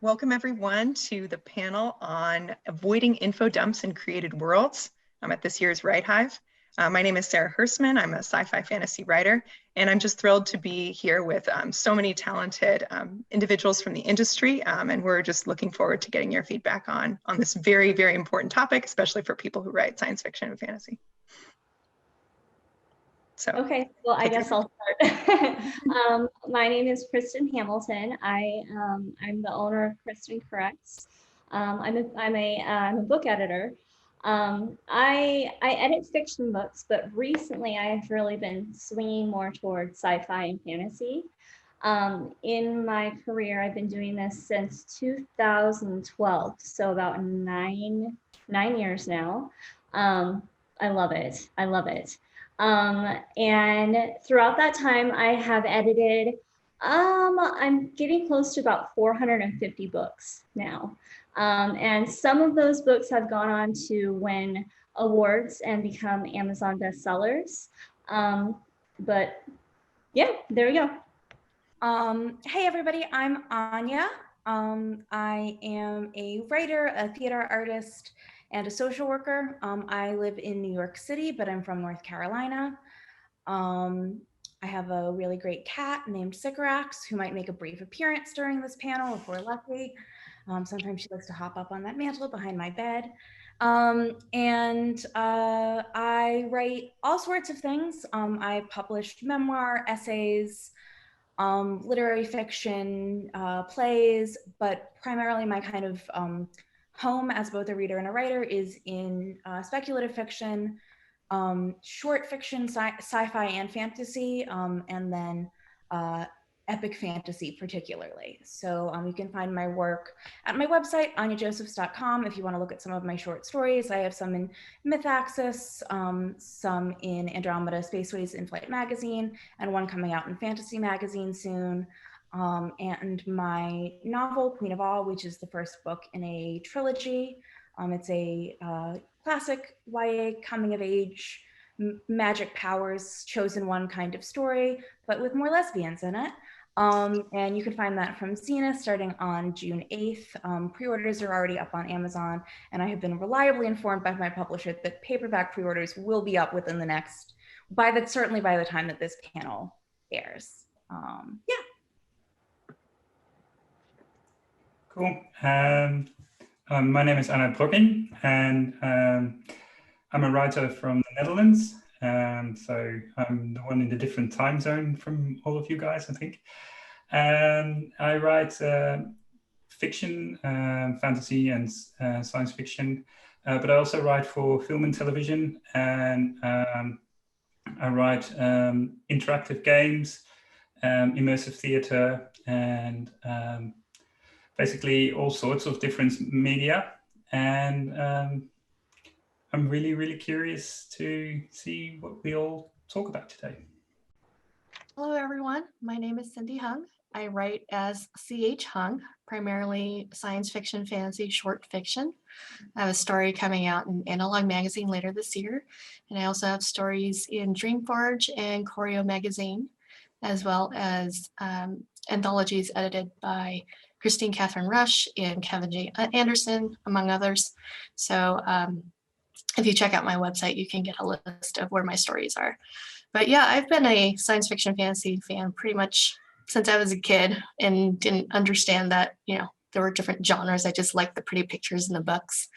Welcome everyone to the panel on avoiding info dumps in created worlds. I'm at this year's Write Hive. My name is Sarah Hirstman. I'm a sci-fi fantasy writer, and I'm just thrilled to be here with so many talented individuals from the industry, and we're just looking forward to getting your feedback on this very, very important topic, especially for people who write science fiction and fantasy. So, okay, well, I guess I'll start. My name is Kristen Hamilton. I'm the owner of Kristen Corrects. I'm a book editor. I edit fiction books, but recently I've really been swinging more towards sci-fi and fantasy. In my career, I've been doing this since 2012, so about nine years now. I love it. I love it. And throughout that time, I have edited, I'm getting close to about 450 books now. And some of those books have gone on to win awards and become Amazon bestsellers. But yeah, there we go. Hey everybody, I'm Anya. I am a writer, a theater artist, and a social worker. I live in New York City, but I'm from North Carolina. I have a really great cat named Sycorax who might make a brief appearance during this panel if we're lucky. Sometimes she likes to hop up on that mantle behind my bed. I write all sorts of things. I published memoir, essays, literary fiction, plays, but primarily my kind of home as both a reader and a writer is in speculative fiction, short fiction, sci-fi and fantasy, and then epic fantasy particularly. So you can find my work at my website, anyajosephs.com, if you want to look at some of my short stories. I have some in Mythaxis, some in Andromeda Spaceways in Flight magazine, and one coming out in Fantasy magazine soon. And my novel, Queen of All, which is the first book in a trilogy. It's a classic YA coming of age, magic powers, chosen one kind of story, but with more lesbians in it. And you can find that from Zenith starting on June 8th. Pre-orders are already up on Amazon, and I have been reliably informed by my publisher that paperback pre-orders will be up within the next, certainly by the time that this panel airs. Yeah. Cool. My name is Anna Brokking, and I'm a writer from the Netherlands. So I'm the one in the different time zone from all of you guys, I think. I write fiction, fantasy, and science fiction, but I also write for film and television, and I write interactive games, immersive theater, and basically all sorts of different media. And I'm really, really curious to see what we all talk about today. Hello, everyone. My name is Cindy Hung. I write as C.H. Hung, primarily science fiction, fantasy, short fiction. I have a story coming out in Analog Magazine later this year. And I also have stories in Dreamforge and Choreo Magazine, as well as anthologies edited by Christine Catherine Rush and Kevin J. Anderson, among others. So if you check out my website, you can get a list of where my stories are. But yeah, I've been a science fiction fantasy fan pretty much since I was a kid and didn't understand that, there were different genres. I just liked the pretty pictures in the books.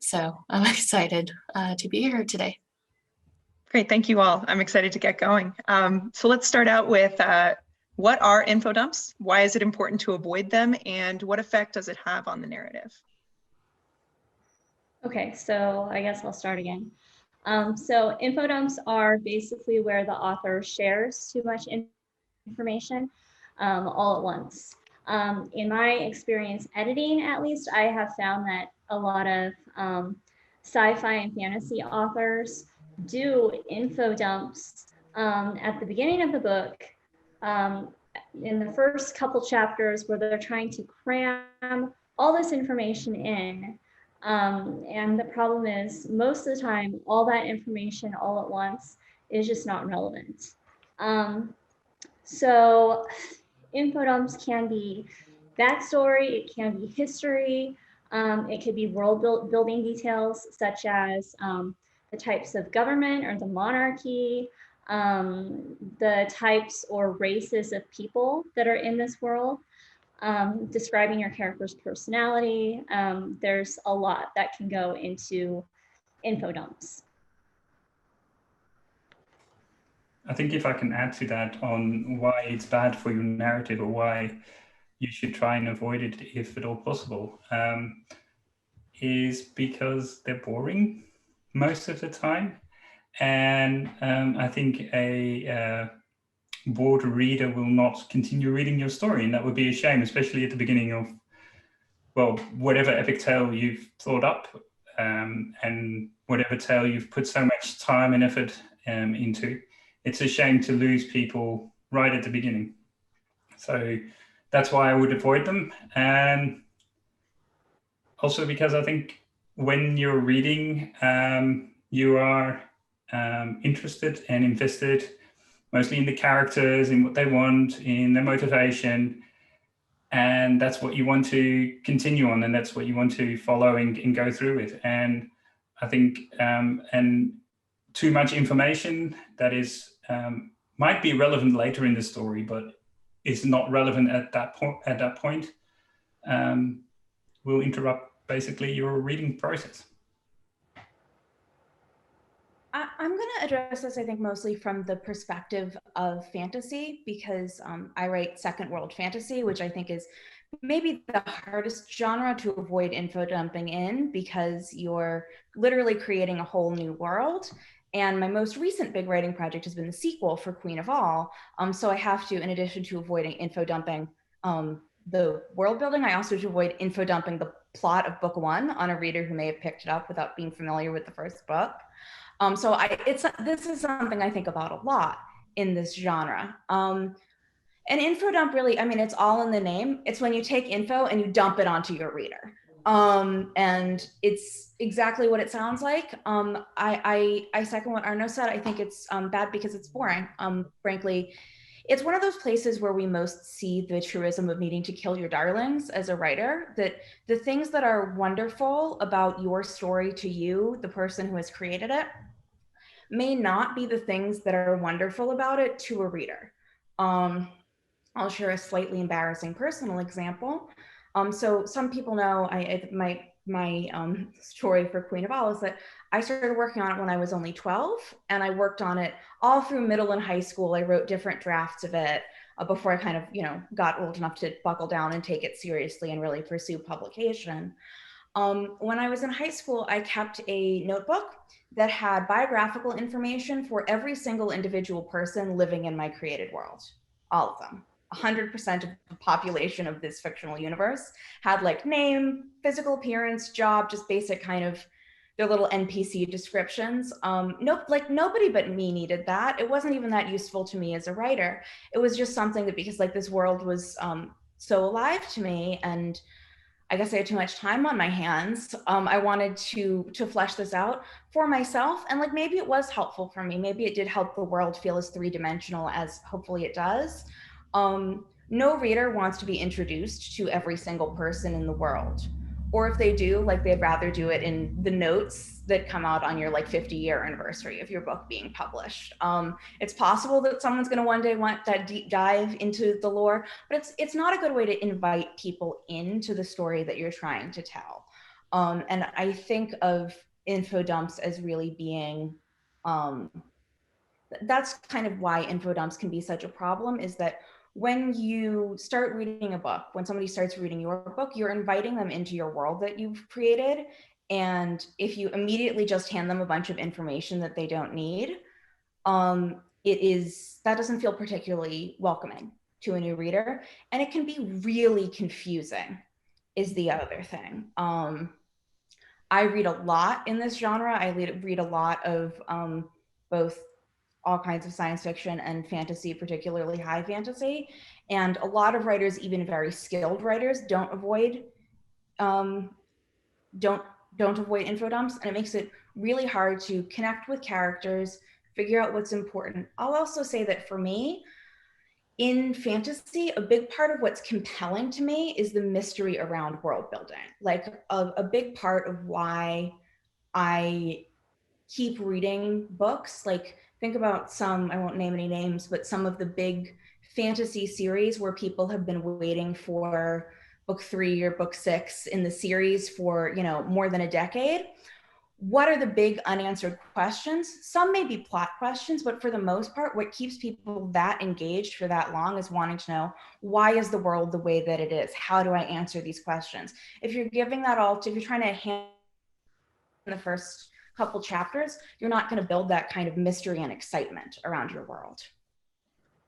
So I'm excited to be here today. Great, thank you all. I'm excited to get going. So let's start out with what are info dumps? Why is it important to avoid them? And what effect does it have on the narrative? Okay, so I guess I'll start again. So info dumps are basically where the author shares too much information all at once. In my experience editing, at least, I have found that a lot of sci-fi and fantasy authors do info dumps at the beginning of the book, in the first couple chapters where they're trying to cram all this information in. And the problem is, most of the time, all that information all at once is just not relevant. So info dumps can be backstory, it can be history, it could be building details such as the types of government or the monarchy, the types or races of people that are in this world, describing your character's personality. There's a lot that can go into info dumps. I think if I can add to that on why it's bad for your narrative or why you should try and avoid it if at all possible, is because they're boring most of the time. And I think a bored reader will not continue reading your story, and that would be a shame, especially at the beginning of, well, whatever epic tale you've thought up, and whatever tale you've put so much time and effort into. It's a shame to lose people right at the beginning. So that's why I would avoid them. And also because I think when you're reading, you are interested and invested mostly in the characters, in what they want, in their motivation. And that's what you want to continue on, and that's what you want to follow and go through with. And I think and too much information that is might be relevant later in the story, but is not relevant at that point, will interrupt basically your reading process. I'm going to address this, I think, mostly from the perspective of fantasy, because I write second world fantasy, which I think is maybe the hardest genre to avoid info dumping in, because you're literally creating a whole new world. And my most recent big writing project has been the sequel for Queen of All. So I have to, in addition to avoiding info dumping the world building, I also have to avoid info dumping the plot of book one on a reader who may have picked it up without being familiar with the first book. So this is something I think about a lot in this genre. And info dump really, I mean, it's all in the name. It's when you take info and you dump it onto your reader. And it's exactly what it sounds like. I second what Arno said. I think it's bad because it's boring. Frankly, it's one of those places where we most see the truism of needing to kill your darlings as a writer, that the things that are wonderful about your story to you, the person who has created it, may not be the things that are wonderful about it to a reader. I'll share a slightly embarrassing personal example. So some people know my story for Queen of All is that I started working on it when I was only 12, and I worked on it all through middle and high school. I wrote different drafts of it before I kind of, got old enough to buckle down and take it seriously and really pursue publication. When I was in high school, I kept a notebook that had biographical information for every single individual person living in my created world, all of them. 100% of the population of this fictional universe had like name, physical appearance, job, just basic kind of their little NPC descriptions. Nobody but me needed that. It wasn't even that useful to me as a writer. It was just something that, because like this world was so alive to me, and I guess I had too much time on my hands. I wanted to flesh this out for myself, and like maybe it was helpful for me. Maybe it did help the world feel as three-dimensional as hopefully it does. No reader wants to be introduced to every single person in the world. Or if they do, like they'd rather do it in the notes that come out on your like 50-year anniversary of your book being published. It's possible that someone's going to one day want that deep dive into the lore, but it's not a good way to invite people into the story that you're trying to tell. And I think of info dumps as really being, that's kind of why info dumps can be such a problem, is that when you start reading a book, when somebody starts reading your book, you're inviting them into your world that you've created. And if you immediately just hand them a bunch of information that they don't need, that doesn't feel particularly welcoming to a new reader. And it can be really confusing, is the other thing. I read a lot in this genre. I read a lot of both all kinds of science fiction and fantasy, particularly high fantasy. And a lot of writers, even very skilled writers, don't avoid info dumps, and it makes it really hard to connect with characters, figure out what's important. I'll also say that for me, in fantasy, a big part of what's compelling to me is the mystery around world building. Like a big part of why I keep reading books, like think about some, I won't name any names, but some of the big fantasy series where people have been waiting for book 3 or book 6 in the series for, you know, more than a decade. What are the big unanswered questions? Some may be plot questions, but for the most part, what keeps people that engaged for that long is wanting to know, why is the world the way that it is? How do I answer these questions? If you're giving that all to, if you're trying to handle in the first couple chapters, you're not going to build that kind of mystery and excitement around your world.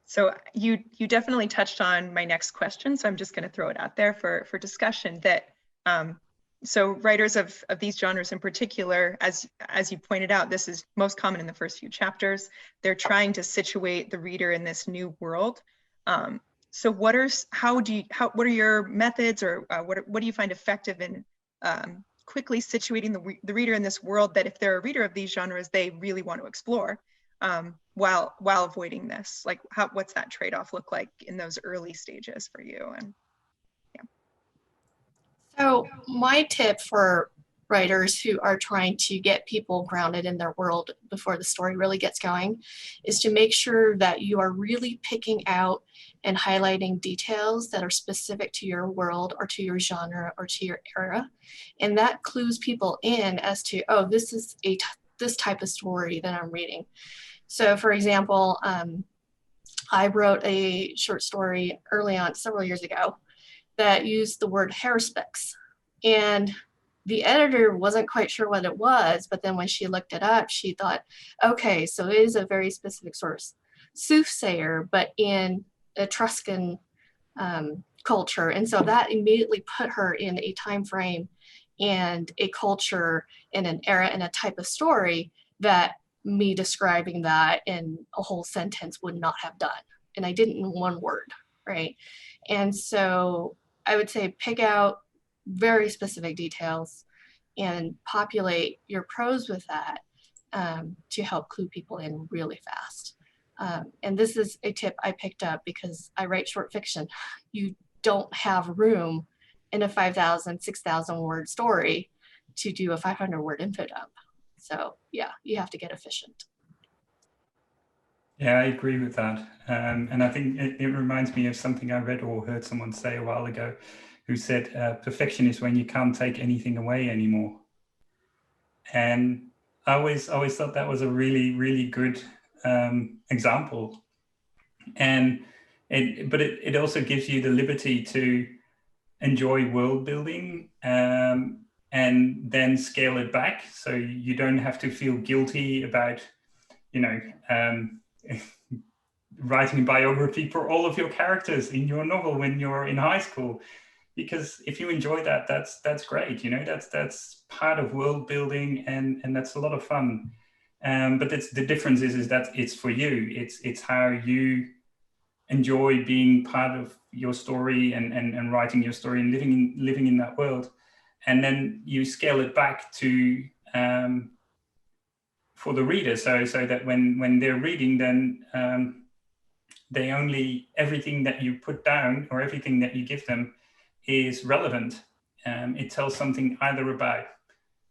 So you definitely touched on my next question, so I'm just going to throw it out there for discussion. That so writers of these genres in particular, as you pointed out, this is most common in the first few chapters. They're trying to situate the reader in this new world. So what are your methods, or what do you find effective in quickly situating the reader in this world that, if they're a reader of these genres, they really want to explore, while avoiding this? Like, what's that trade-off look like in those early stages for you? And So my tip for writers who are trying to get people grounded in their world before the story really gets going is to make sure that you are really picking out and highlighting details that are specific to your world or to your genre or to your era. And that clues people in as to, oh, this is this type of story that I'm reading. So for example, I wrote a short story early on, several years ago, that used the word hair specs. And the editor wasn't quite sure what it was, but then when she looked it up, she thought, okay, so it is a very specific sort of soothsayer, but in Etruscan culture. And so that immediately put her in a time frame and a culture and an era and a type of story that me describing that in a whole sentence would not have done. And I didn't in one word, right? And so I would say pick out very specific details and populate your prose with that to help clue people in really fast. And this is a tip I picked up because I write short fiction. You don't have room in a 5,000, 6,000 word story to do a 500 word info dump. So yeah, you have to get efficient. Yeah, I agree with that. And I think it reminds me of something I read or heard someone say a while ago, who said, perfection is when you can't take anything away anymore. And I always thought that was a really, really good example. And it also gives you the liberty to enjoy world building and then scale it back. So you don't have to feel guilty about, you know, writing a biography for all of your characters in your novel when you're in high school, because if you enjoy that, that's great. You know, that's part of world building, and that's a lot of fun. But the difference is that it's for you. It's how you enjoy being part of your story and writing your story and living in that world, and then you scale it back to for the reader, so that when they're reading, then they only, everything that you put down or everything that you give them is relevant. It tells something either about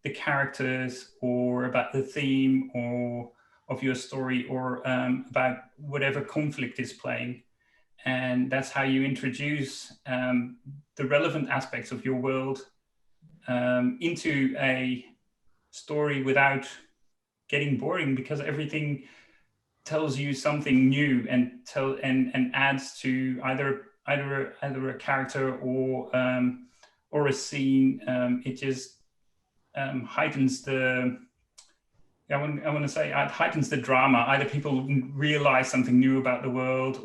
the characters or about the theme or of your story, or about whatever conflict is playing. And that's how you introduce the relevant aspects of your world into a story without getting boring, because everything tells you something new and adds to either a character or a scene. It just heightens the, I want to say, it heightens the drama. Either people realize something new about the world,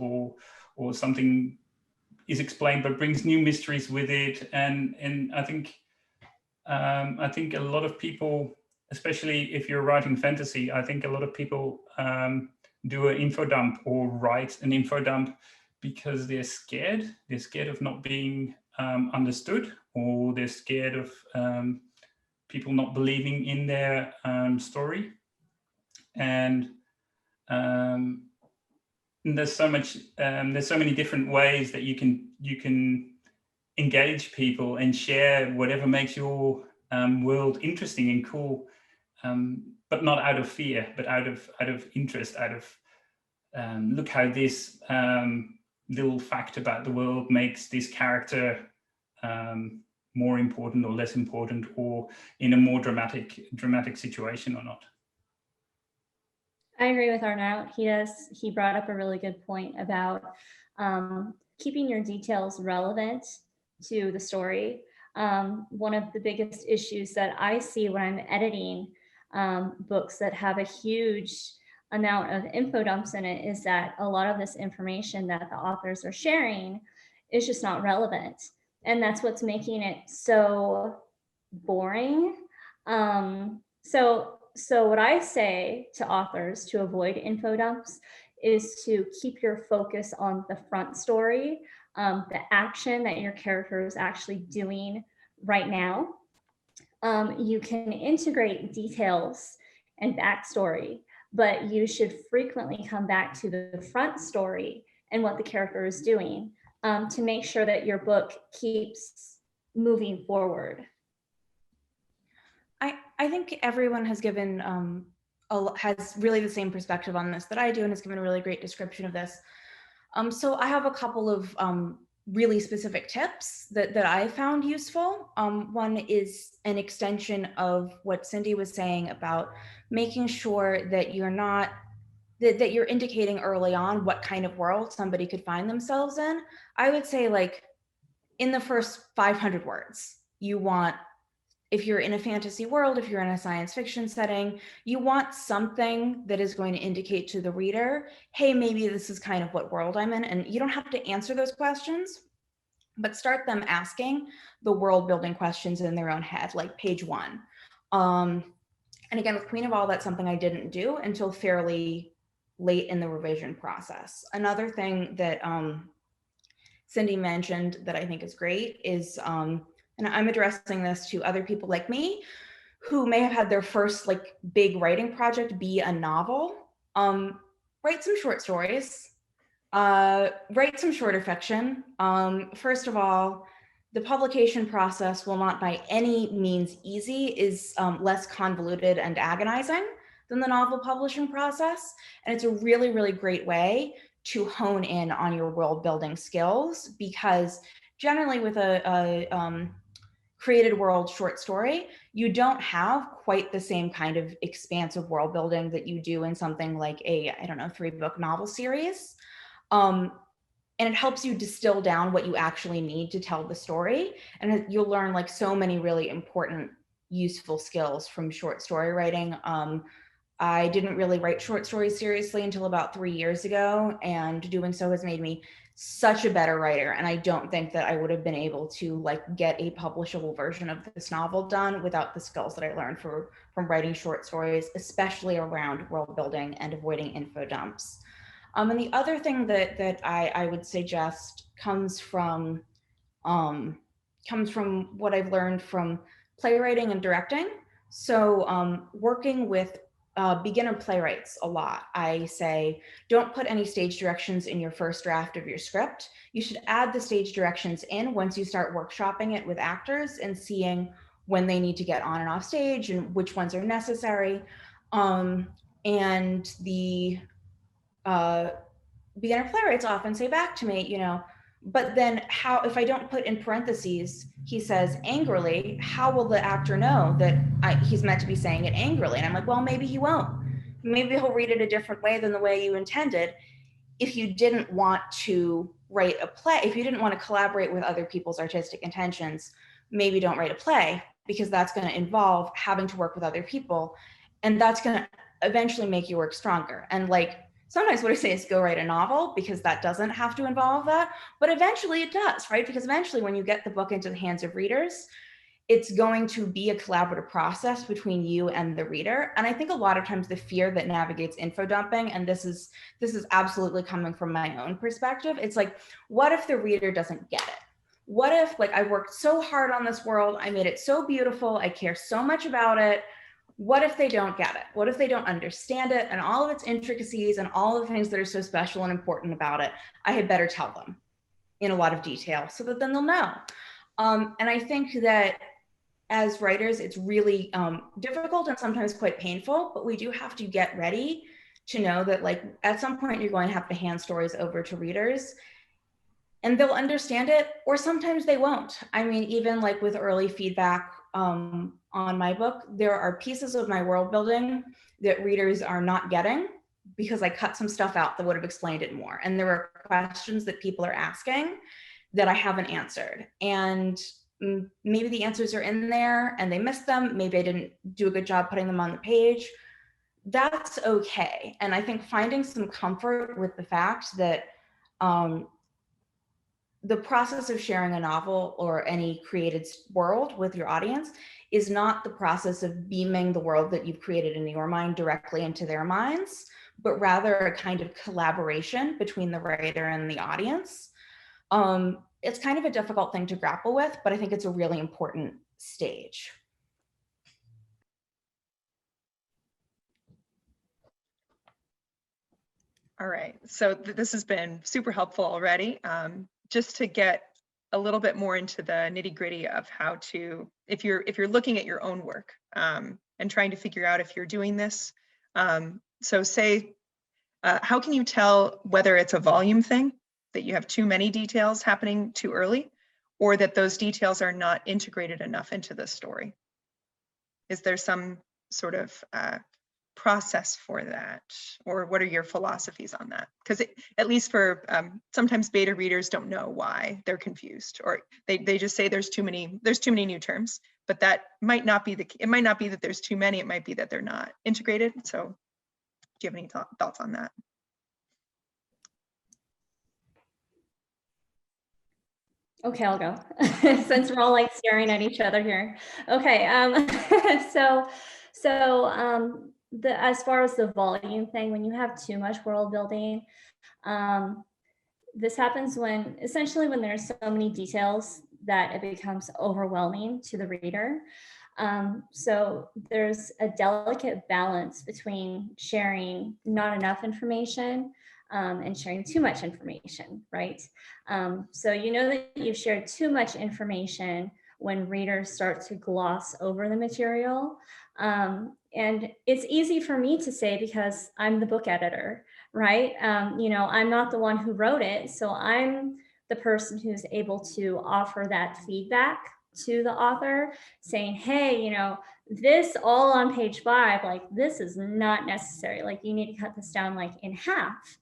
or something is explained but brings new mysteries with it. And I think a lot of people, especially if you're writing fantasy, I think a lot of people do an info dump or write an info dump because they're scared. They're scared of not being understood, or they're scared of people not believing in their story. And there's so much, there's so many different ways that you can engage people and share whatever makes your world interesting and cool, but not out of fear, but out of interest, out of look how this little fact about the world makes this character more important or less important, or in a more dramatic situation or not. I agree with Arnaud. He brought up a really good point about keeping your details relevant to the story. One of the biggest issues that I see when I'm editing books that have a huge amount of info dumps in it is that a lot of this information that the authors are sharing is just not relevant. And that's what's making it so boring. So what I say to authors to avoid info dumps is to keep your focus on the front story, the action that your character is actually doing right now. You can integrate details and backstory, but you should frequently come back to the front story and what the character is doing to make sure that your book keeps moving forward. I think everyone has given has really the same perspective on this that I do, and has given a really great description of this. So I have a couple of really specific tips that I found useful. One is an extension of what Cindy was saying about making sure that you're not that you're indicating early on what kind of world somebody could find themselves in. I would say, like, in the first 500 words, you want, if you're in a fantasy world, if you're in a science fiction setting, you want something that is going to indicate to the reader, hey, maybe this is kind of what world I'm in. And you don't have to answer those questions, but start them asking the world building questions in their own head, like page 1. And again, with Queen of All, that's something I didn't do until fairly late in the revision process. Another thing that Cindy mentioned that I think is great is, and I'm addressing this to other people like me who may have had their first like big writing project be a novel. Write some short stories, write some shorter fiction. First of all, the publication process, will not by any means easy, is less convoluted and agonizing than the novel publishing process. And it's a really, really great way to hone in on your world building skills, because generally with a created world short story, you don't have quite the same kind of expansive world building that you do in something like a, I don't know, 3-book novel series. And it helps you distill down what you actually need to tell the story. And you'll learn like so many really important, useful skills from short story writing. I didn't really write short stories seriously until about 3 years ago, and doing so has made me such a better writer. And I don't think that I would have been able to like get a publishable version of this novel done without the skills that I learned from writing short stories, especially around world building and avoiding info dumps. And the other thing that I would suggest comes from what I've learned from playwriting and directing. So working with beginner playwrights a lot, I say, don't put any stage directions in your first draft of your script. You should add the stage directions in once you start workshopping it with actors and seeing when they need to get on and off stage and which ones are necessary. And the beginner playwrights often say back to me, you know, but then how, if I don't put in parentheses, he says angrily, how will the actor know that he's meant to be saying it angrily? And I'm like, well, maybe he won't. Maybe he'll read it a different way than the way you intended. If you didn't want to write a play, if you didn't want to collaborate with other people's artistic intentions, maybe don't write a play, because that's going to involve having to work with other people. And that's going to eventually make your work stronger. And like, sometimes what I say is go write a novel, because that doesn't have to involve that, but eventually it does, right? Because eventually when you get the book into the hands of readers, it's going to be a collaborative process between you and the reader. And I think a lot of times the fear that navigates info dumping, and this is absolutely coming from my own perspective, it's like, what if the reader doesn't get it? What if, like, I worked so hard on this world, I made it so beautiful, I care so much about it, What if they don't get it? What if they don't understand it and all of its intricacies and all of the things that are so special and important about it? I had better tell them in a lot of detail so that then they'll know. And I think that as writers, it's really difficult and sometimes quite painful, but we do have to get ready to know that, like, at some point you're going to have to hand stories over to readers and they'll understand it, or sometimes they won't. I mean, even like with early feedback on my book, there are pieces of my world building that readers are not getting because I cut some stuff out that would have explained it more. And there are questions that people are asking that I haven't answered. And maybe the answers are in there and they missed them. Maybe I didn't do a good job putting them on the page. That's okay. And I think finding some comfort with the fact that the process of sharing a novel or any created world with your audience is not the process of beaming the world that you've created in your mind directly into their minds, but rather a kind of collaboration between the writer and the audience. It's kind of a difficult thing to grapple with, but I think it's a really important stage. All right, so this has been super helpful already. Just to get a little bit more into the nitty gritty of how to, if you're looking at your own work and trying to figure out if you're doing this. So say, how can you tell whether it's a volume thing, that you have too many details happening too early, or that those details are not integrated enough into the story? Is there some sort of process for that, or what are your philosophies on that? Because at least for sometimes beta readers don't know why they're confused, or they just say there's too many new terms, but that might not be it might not be that there's too many, it might be that they're not integrated. So do you have any thoughts on that? Okay, I'll go since we're all like staring at each other here. Okay, as far as the volume thing, when you have too much world building, this happens when there's so many details that it becomes overwhelming to the reader. So there's a delicate balance between sharing not enough information and sharing too much information, right? So you know that you've shared too much information when readers start to gloss over the material. And it's easy for me to say because I'm the book editor, right? You know, I'm not the one who wrote it, so I'm the person who's able to offer that feedback to the author, saying, hey, you know, this all on page 5, like this is not necessary. Like you need to cut this down like in half.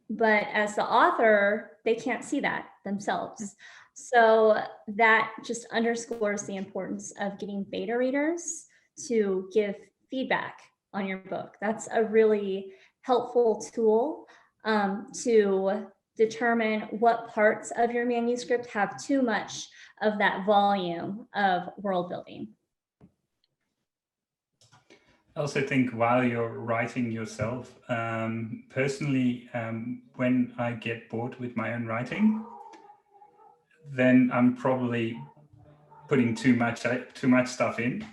But as the author, they can't see that themselves. So that just underscores the importance of getting beta readers to give feedback on your book. That's a really helpful tool to determine what parts of your manuscript have too much of that volume of world building. I also think while you're writing yourself, personally, when I get bored with my own writing, then I'm probably putting too much stuff in.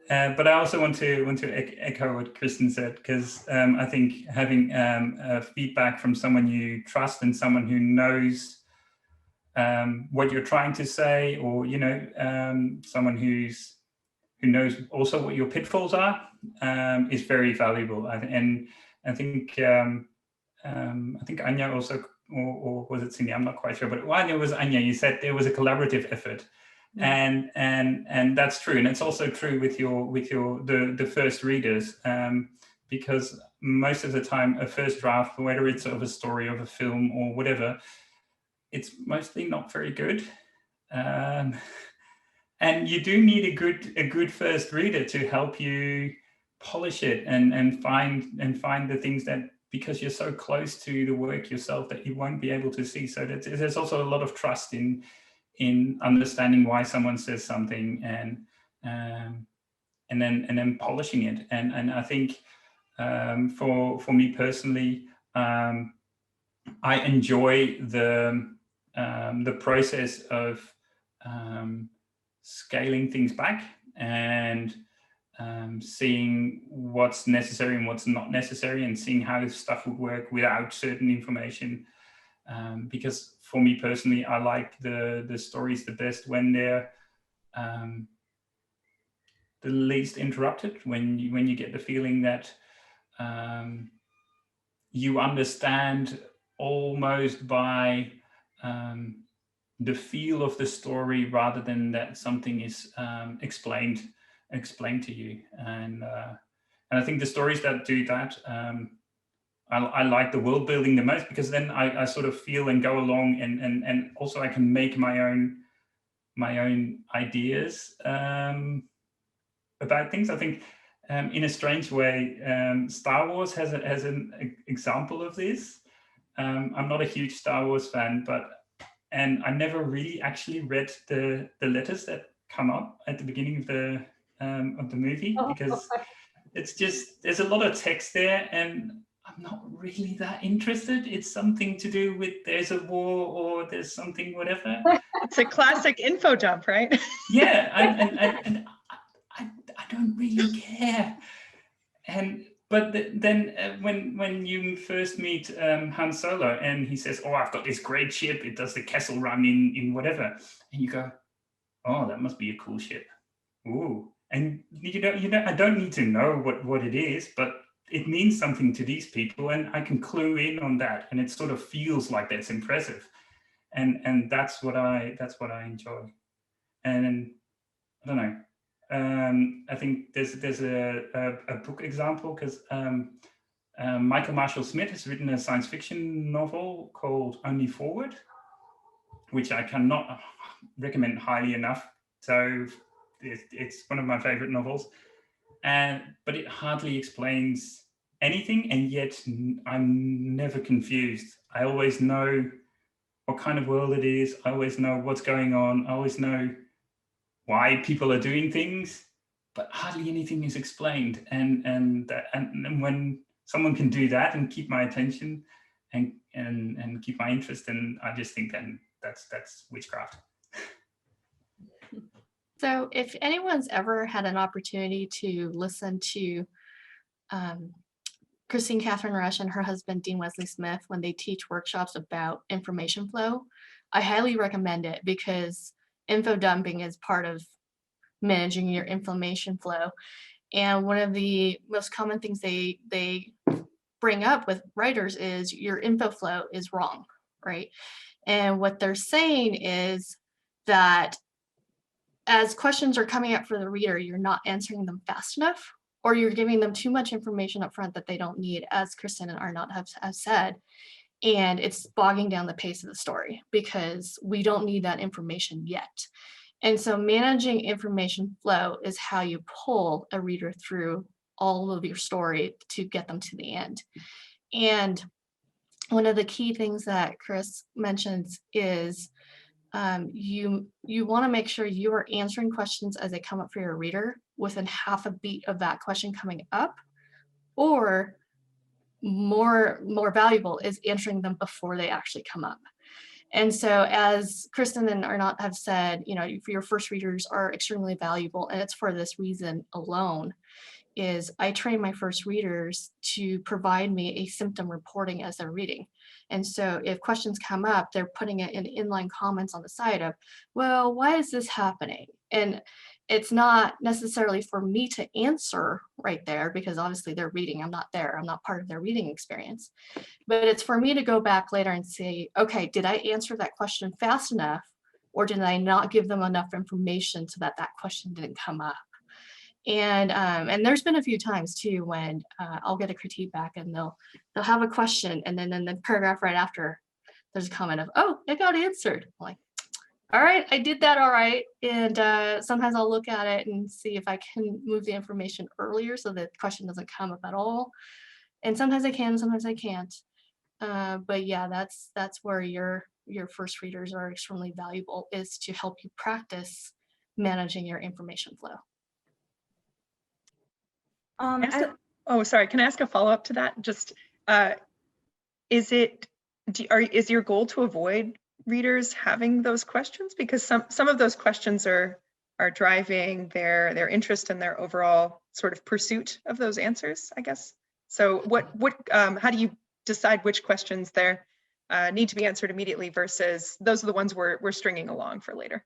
But I also want to echo what Kristen said, because I think having feedback from someone you trust and someone who knows what you're trying to say, or you know, someone who knows also what your pitfalls are, is very valuable. And I think Anya also, or was it Cindy? I'm not quite sure, but it was Anya. You said there was a collaborative effort. Mm. And that's true, and it's also true with the first readers, because most of the time a first draft, whether it's of a story, of a film, or whatever, it's mostly not very good, and you do need a good first reader to help you polish it and find the things that, because you're so close to the work yourself, that you won't be able to see. So there's also a lot of trust in understanding why someone says something, and then polishing it. And I think for me personally, I enjoy the process of scaling things back and seeing what's necessary and what's not necessary, and seeing how stuff would work without certain information. Because for me personally, I like the stories the best when they're the least interrupted, when you get the feeling that you understand almost by the feel of the story, rather than that something is explained to you. And I think the stories that do that, I like the world building the most, because then I sort of feel and go along, and also I can make my own ideas about things. I think in a strange way, Star Wars has an example of this. I'm not a huge Star Wars fan, and I never really actually read the letters that come up at the beginning of the movie, because it's just, there's a lot of text there, and I'm not really that interested. It's something to do with there's a war or there's something, whatever. It's a classic info dump, right? Yeah, and I don't really care. But then when you first meet Han Solo, and he says, "Oh, I've got this great ship. It does the Kessel Run in whatever," and you go, "Oh, that must be a cool ship." Ooh, and you know, I don't need to know what it is, but it means something to these people, and I can clue in on that, and it sort of feels like that's impressive, and that's what I enjoy. And I don't know. I think there's a book example, because Michael Marshall Smith has written a science fiction novel called Only Forward, which I cannot recommend highly enough. So it's one of my favorite novels, but it hardly explains anything, and yet I'm never confused. I always know what kind of world it is. I always know what's going on. I always know why people are doing things, but hardly anything is explained. And when someone can do that and keep my attention and keep my interest, then I just think then that's witchcraft. So if anyone's ever had an opportunity to listen to Christine Catherine Rush and her husband, Dean Wesley Smith, when they teach workshops about information flow, I highly recommend it, because info dumping is part of managing your information flow. And one of the most common things they bring up with writers is your info flow is wrong, right? And what they're saying is that as questions are coming up for the reader, you're not answering them fast enough, or you're giving them too much information up front that they don't need, as Kristen and Arnaud have said. And it's bogging down the pace of the story, because we don't need that information yet. And so managing information flow is how you pull a reader through all of your story to get them to the end. And one of the key things that Chris mentions is you want to make sure you are answering questions as they come up for your reader within half a beat of that question coming up, or more valuable is answering them before they actually come up. And so, as Kristen and Arnaud have said, you know, your first readers are extremely valuable, and it's for this reason alone. Is I train my first readers to provide me a symptom reporting as they're reading. And so if questions come up, they're putting it in inline comments on the side of, well, why is this happening? And it's not necessarily for me to answer right there, because obviously they're reading, I'm not there, I'm not part of their reading experience. But it's for me to go back later and say, okay, did I answer that question fast enough, or did I not give them enough information so that that question didn't come up? And there's been a few times too when I'll get a critique back and they'll have a question, and then in the paragraph right after there's a comment of, oh, it got answered. I'm like, all right, I did that all right. And sometimes I'll look at it and see if I can move the information earlier so that the question doesn't come up at all. And sometimes I can, sometimes I can't. But yeah, that's where your first readers are extremely valuable, is to help you practice managing your information flow. Sorry, can I ask a follow-up to that? Just, is your goal to avoid readers having those questions? Because some of those questions are are driving their interest and their overall sort of pursuit of those answers, I guess. So how do you decide which questions there need to be answered immediately versus those are the ones we're stringing along for later?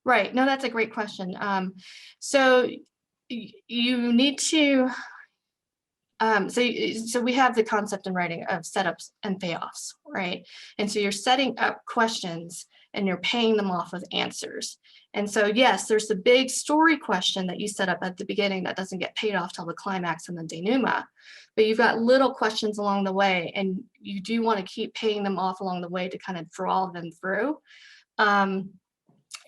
Right. No, that's a great question. So you need to, so we have the concept in writing of setups and payoffs, right? And so you're setting up questions and you're paying them off with answers. And so, yes, there's the big story question that you set up at the beginning that doesn't get paid off till the climax and the denouement, but you've got little questions along the way, and you do want to keep paying them off along the way to kind of draw them through.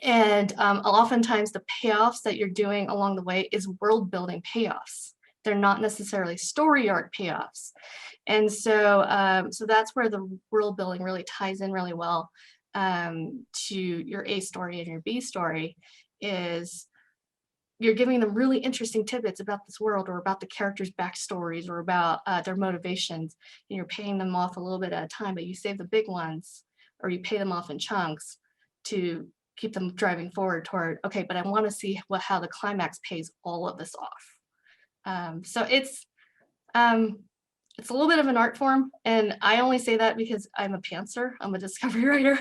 Oftentimes the payoffs that you're doing along the way is world building payoffs. They're not necessarily story arc payoffs. And so, so that's where the world building really ties in really well to your A story and your B story, is you're giving them really interesting tidbits about this world or about the characters' backstories or about their motivations, and you're paying them off a little bit at a time, but you save the big ones or you pay them off in chunks to keep them driving forward toward, okay, but I want to see how the climax pays all of this off. So it's a little bit of an art form, and I only say that because I'm a pantser, I'm a discovery writer,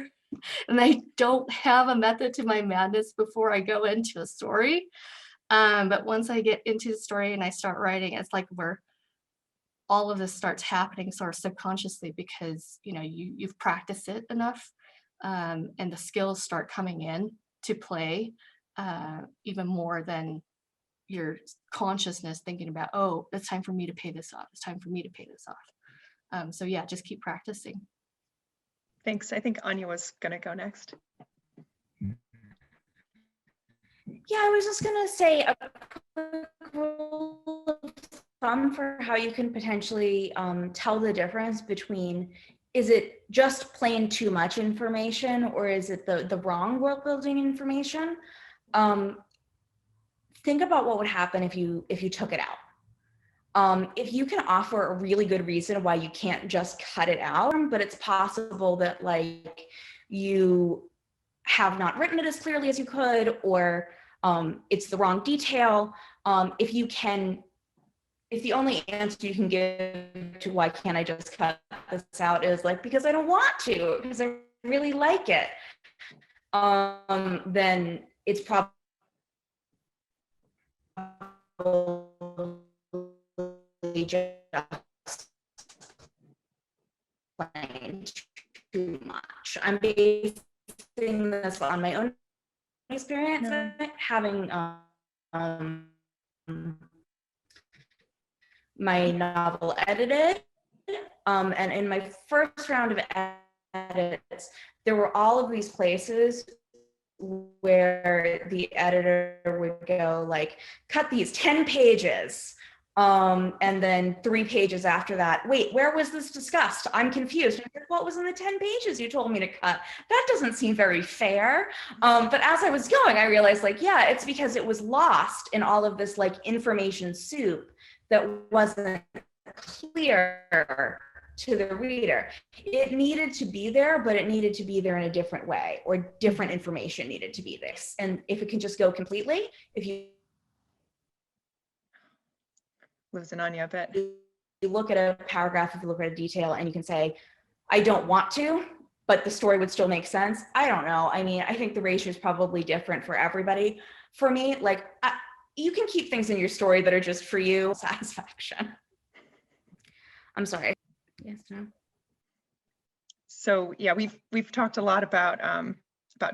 and I don't have a method to my madness before I go into a story. But once I get into the story and I start writing, it's like where all of this starts happening sort of subconsciously, because you've practiced it enough, and the skills start coming in to play even more than your consciousness thinking about, oh, it's time for me to pay this off. It's time for me to pay this off. So yeah, just keep practicing. Thanks. I think Anya was going to go next. Yeah, I was just going to say a quick rule of thumb for how you can potentially tell the difference between, is it just plain too much information, or is it the wrong world building information? Think about what would happen if you took it out. If you can offer a really good reason why you can't just cut it out, but it's possible that like you have not written it as clearly as you could, or it's the wrong detail. If the only answer you can give to why can't I just cut this out is like, because I don't want to, because I really like it, then it's probably just playing too much. I'm basing this on my own experience, having my novel edited, and in my first round of edits, there were all of these places where the editor would go like, cut these 10 pages, and then 3 pages after that, wait, where was this discussed? I'm confused. I'm like, what was in the 10 pages you told me to cut? That doesn't seem very fair. But as I was going, I realized like, yeah, it's because it was lost in all of this like information soup that wasn't clear to the reader. It needed to be there, but it needed to be there in a different way, or different information needed to be there. And if it can just go completely, if you Losing Anya a bit. You look at a paragraph, if you look at a detail, and you can say, I don't want to, but the story would still make sense. I don't know. I mean, I think the ratio is probably different for everybody. For me, like, you can keep things in your story that are just for you. Satisfaction. I'm sorry. Yes, no. So yeah, we've talked a lot about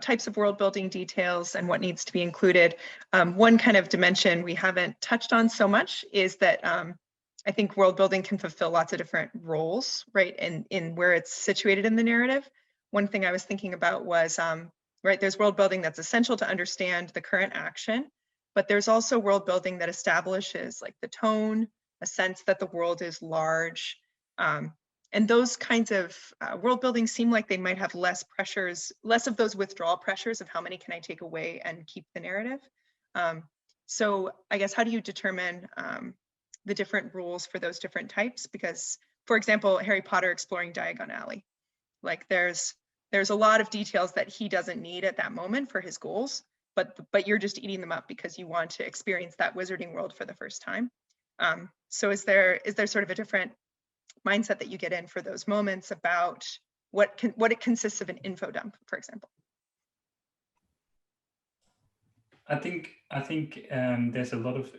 types of world building details and what needs to be included. One kind of dimension we haven't touched on so much is that I think world building can fulfill lots of different roles, right? In where it's situated in the narrative. One thing I was thinking about was, right, there's world building that's essential to understand the current action, but there's also world building that establishes like the tone, a sense that the world is large. And those kinds of world building seem like they might have less pressures, less of those withdrawal pressures of how many can I take away and keep the narrative. So I guess, how do you determine the different rules for those different types? Because, for example, Harry Potter exploring Diagon Alley, like there's a lot of details that he doesn't need at that moment for his goals, but you're just eating them up because you want to experience that wizarding world for the first time. So is there sort of a different mindset that you get in for those moments about what it consists of an info dump, for example? I think there's a lot of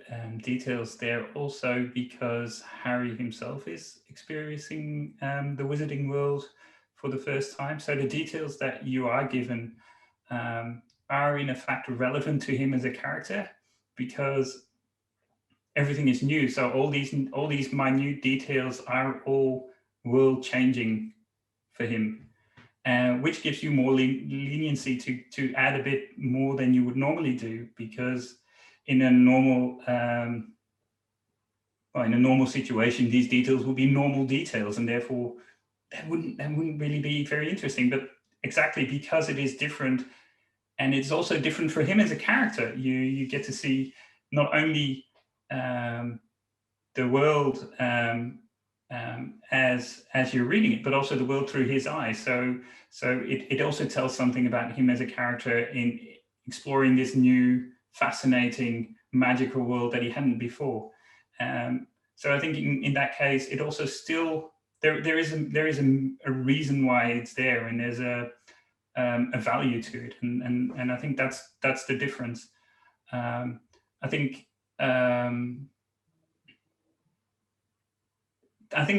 details there also because Harry himself is experiencing the wizarding world for the first time. So the details that you are given are in fact relevant to him as a character because everything is new. So all these minute details are all world changing for him. Which gives you more leniency to add a bit more than you would normally do, because in a normal situation, these details will be normal details, and therefore that wouldn't really be very interesting. But exactly because it is different, and it's also different for him as a character, you get to see not only the world as you're reading it, but also the world through his eyes. So it also tells something about him as a character in exploring this new, fascinating, magical world that he hadn't before. So I think in that case, it also still there is a reason why it's there, and there's a value to it, and I think that's the difference. I think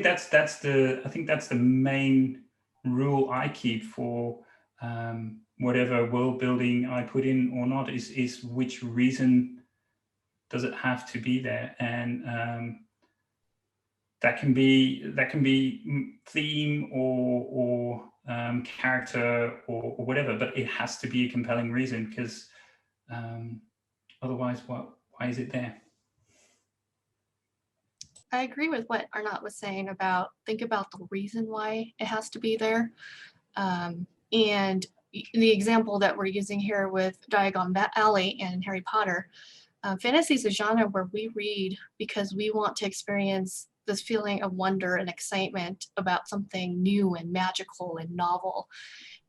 that's the main rule I keep for whatever world building I put in or not, is which reason does it have to be there, and that can be theme or character or whatever, but it has to be a compelling reason, because otherwise, why is it there? I agree with what Arnott was saying about think about the reason why it has to be there. And the example that we're using here with Diagon Alley and Harry Potter, fantasy is a genre where we read because we want to experience this feeling of wonder and excitement about something new and magical and novel.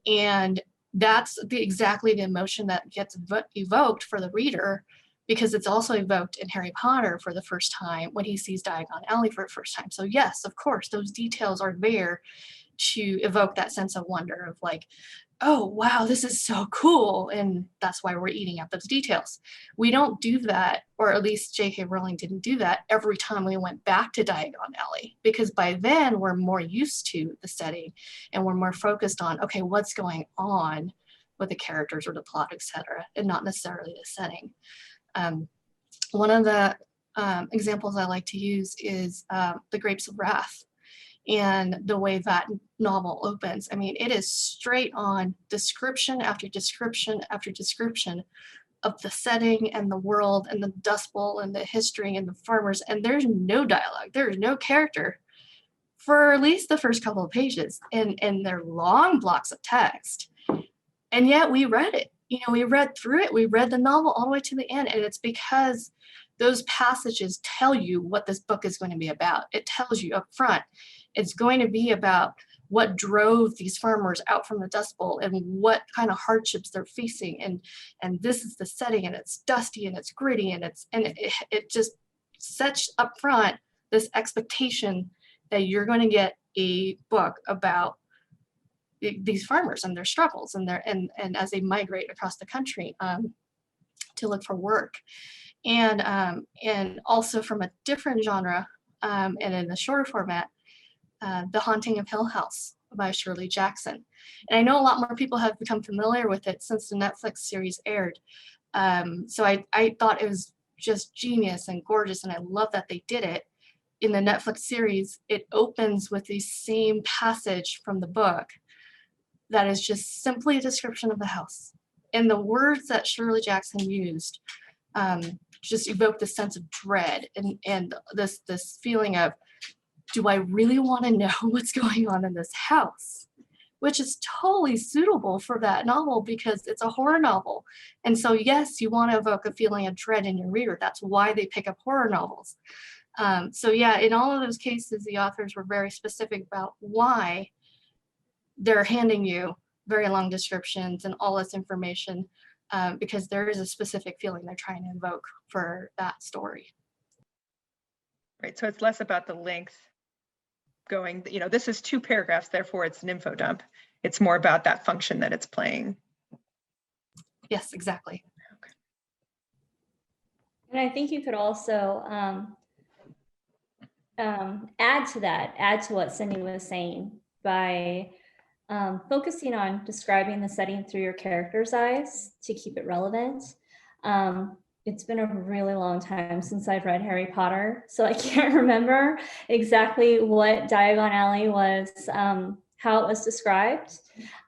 And that's exactly the emotion that gets evoked for the reader, because it's also evoked in Harry Potter for the first time when he sees Diagon Alley for the first time. So yes, of course, those details are there to evoke that sense of wonder of like, oh, wow, this is so cool. And that's why we're eating up those details. We don't do that, or at least J.K. Rowling didn't do that every time we went back to Diagon Alley, because by then we're more used to the setting and we're more focused on, okay, what's going on with the characters or the plot, etc., and not necessarily the setting. One of the examples I like to use is The Grapes of Wrath, and the way that novel opens. I mean, it is straight on description after description after description of the setting and the world and the Dust Bowl and the history and the farmers, and there's no dialogue, there's no character for at least the first couple of pages, and they're long blocks of text. And yet we read it. You know, we read through it, we read the novel all the way to the end, and it's because those passages tell you what this book is going to be about. It tells you up front, it's going to be about what drove these farmers out from the Dust Bowl and what kind of hardships they're facing, and this is the setting, and it's dusty and it's gritty, and it just sets up front this expectation that you're going to get a book about these farmers and their struggles and as they migrate across the country to look for work, and also from a different genre and in a shorter format, The Haunting of Hill House by Shirley Jackson. And I know a lot more people have become familiar with it since the Netflix series aired. So I thought it was just genius and gorgeous, and I love that they did it. In the Netflix series, it opens with the same passage from the book that is just simply a description of the house. And the words that Shirley Jackson used just evoke this sense of dread and this feeling of, do I really want to know what's going on in this house? Which is totally suitable for that novel because it's a horror novel. And so yes, you want to evoke a feeling of dread in your reader. That's why they pick up horror novels. So yeah, in all of those cases, the authors were very specific about why they're handing you very long descriptions and all this information because there is a specific feeling they're trying to invoke for that story. Right, so it's less about the length going, you know, this is 2 paragraphs, therefore it's an info dump. It's more about that function that it's playing. Yes, exactly. And I think you could also add to what Cindy was saying by focusing on describing the setting through your character's eyes to keep it relevant. It's been a really long time since I've read Harry Potter, so I can't remember exactly what Diagon Alley was, how it was described.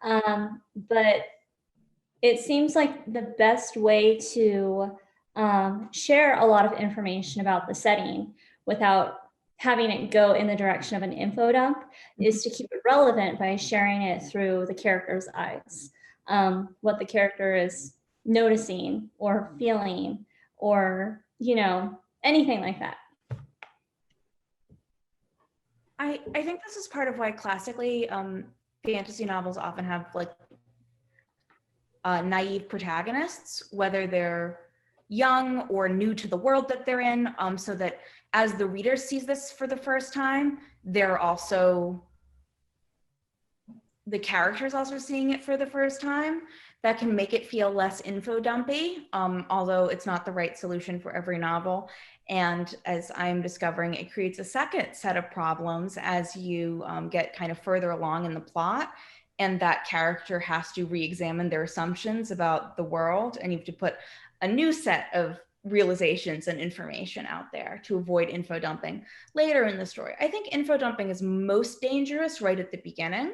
But it seems like the best way to share a lot of information about the setting without having it go in the direction of an info dump is to keep it relevant by sharing it through the character's eyes. What the character is noticing or feeling or, you know, anything like that. I think this is part of why classically fantasy novels often have like naive protagonists, whether they're young or new to the world that they're in, so that as the reader sees this for the first time, they're also, the characters also seeing it for the first time. That can make it feel less info dumpy, although it's not the right solution for every novel. And as I'm discovering, it creates a second set of problems as you get kind of further along in the plot, and that character has to re-examine their assumptions about the world, and you have to put a new set of realizations and information out there to avoid info dumping later in the story. I think info dumping is most dangerous right at the beginning.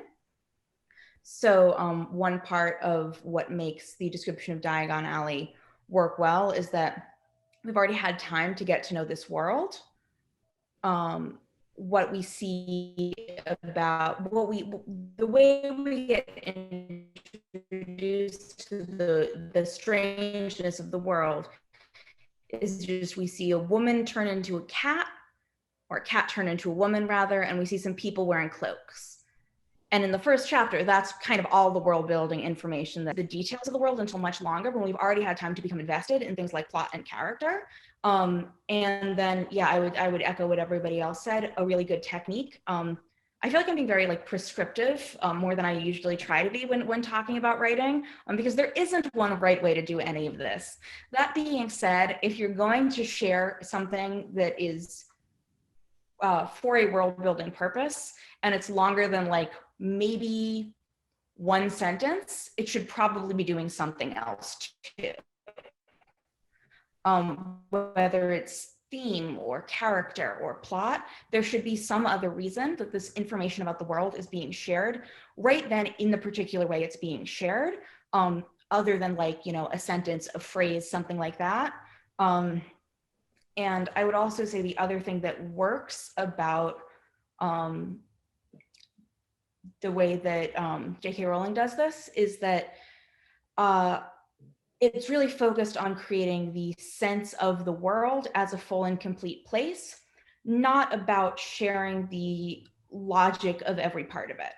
So one part of what makes the description of Diagon Alley work well is that we've already had time to get to know this world. What we see about the way we get introduced to the strangeness of the world is just, we see a woman turn into a cat, or a cat turn into a woman rather, and we see some people wearing cloaks. And in the first chapter, that's kind of all the world building information, that the details of the world until much longer, when we've already had time to become invested in things like plot and character. And then, yeah, I would echo what everybody else said, a really good technique. I feel like I'm being very like prescriptive, more than I usually try to be when talking about writing, because there isn't one right way to do any of this. That being said, if you're going to share something that is for a world building purpose, and it's longer than like maybe one sentence, it should probably be doing something else too. Whether it's theme or character or plot, there should be some other reason that this information about the world is being shared right then in the particular way it's being shared, other than like, you know, a sentence, a phrase, something like that. And I would also say the other thing that works about the way that J.K. Rowling does this is that it's really focused on creating the sense of the world as a full and complete place, not about sharing the logic of every part of it.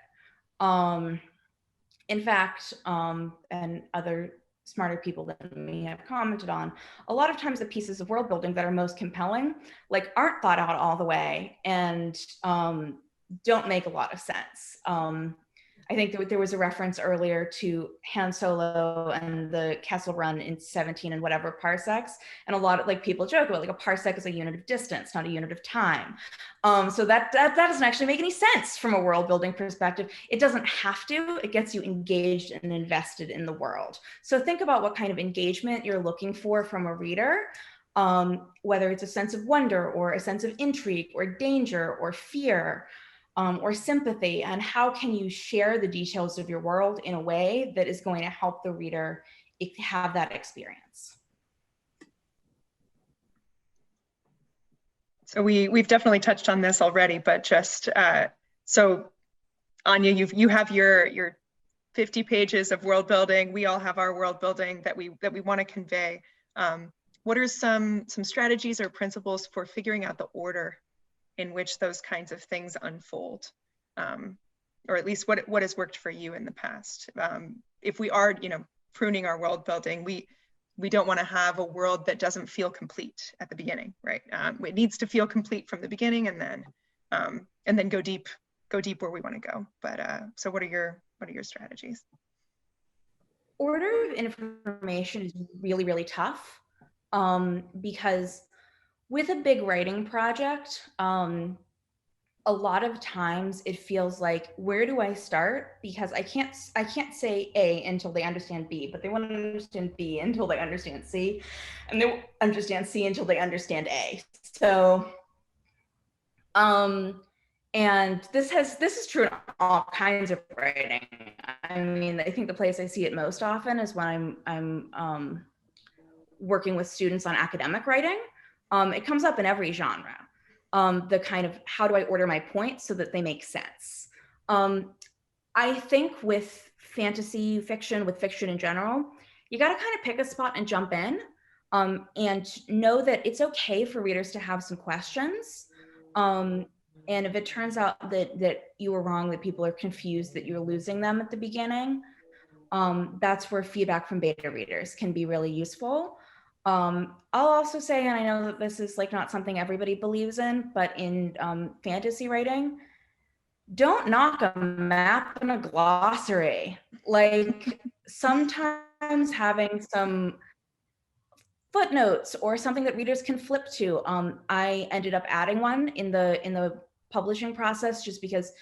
In fact, and other smarter people than me have commented on, a lot of times the pieces of world building that are most compelling, like, aren't thought out all the way and don't make a lot of sense. I think there was a reference earlier to Han Solo and the Kessel Run in 17 and whatever parsecs, and a lot of like people joke about like a parsec is a unit of distance, not a unit of time. So that doesn't actually make any sense from a world building perspective. It doesn't have to. It gets you engaged and invested in the world. So think about what kind of engagement you're looking for from a reader, whether it's a sense of wonder or a sense of intrigue or danger or fear. Or sympathy, and how can you share the details of your world in a way that is going to help the reader have that experience. So we've definitely touched on this already, but just so Anya, you have your 50 pages of world building. We all have our world building that we want to convey. What are some strategies or principles for figuring out the order in which those kinds of things unfold, or at least what has worked for you in the past? If we are, pruning our world building. We don't want to have a world that doesn't feel complete at the beginning, right? It needs to feel complete from the beginning, and then go deep where we want to go. But so what are your strategies? Order of information is really, really tough, because with a big writing project, a lot of times it feels like, where do I start? Because I can't say A until they understand B, but they want to understand B until they understand C, and they understand C until they understand A. So, and this is true in all kinds of writing. I mean, I think the place I see it most often is when I'm working with students on academic writing. It comes up in every genre. The kind of, how do I order my points so that they make sense? I think with fantasy fiction, with fiction in general, you got to kind of pick a spot and jump in, and know that it's okay for readers to have some questions. And if it turns out that you were wrong, that people are confused, that you're losing them at the beginning, that's where feedback from beta readers can be really useful. I'll also say, and I know that this is like not something everybody believes in, but in fantasy writing, don't knock a map and a glossary. Like, sometimes having some footnotes or something that readers can flip to. I ended up adding one in the publishing process, just because,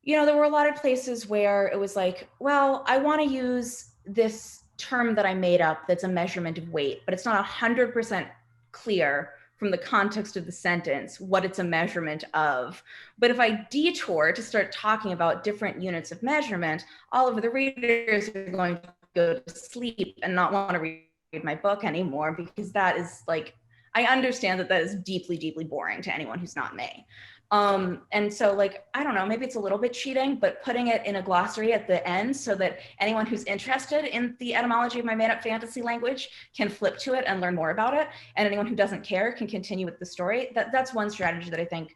you know, there were a lot of places where it was like, well, I want to use this term that I made up that's a measurement of weight, but it's not 100% clear from the context of the sentence what it's a measurement of. But if I detour to start talking about different units of measurement, all of the readers are going to go to sleep and not want to read my book anymore, because that is like, I understand that is deeply, deeply boring to anyone who's not me. And so, like, I don't know, maybe it's a little bit cheating, but putting it in a glossary at the end so that anyone who's interested in the etymology of my made up fantasy language can flip to it and learn more about it. And anyone who doesn't care can continue with the story. That's one strategy that I think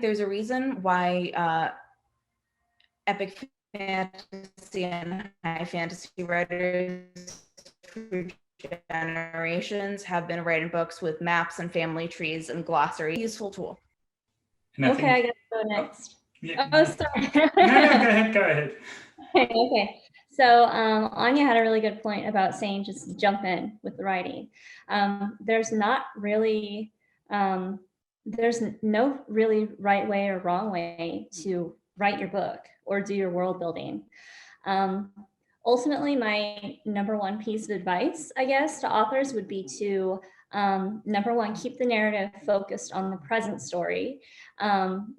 there's a reason why epic fantasy and high fantasy writers for generations have been writing books with maps and family trees and glossary. Useful tool. Okay, I guess go next. Yeah. Oh, sorry. No, go ahead. Okay. So Anya had a really good point about saying just jump in with the writing. There's not really, there's no really right way or wrong way to write your book or do your world building. Ultimately, my number one piece of advice, I guess, to authors would be to, number one, keep the narrative focused on the present story,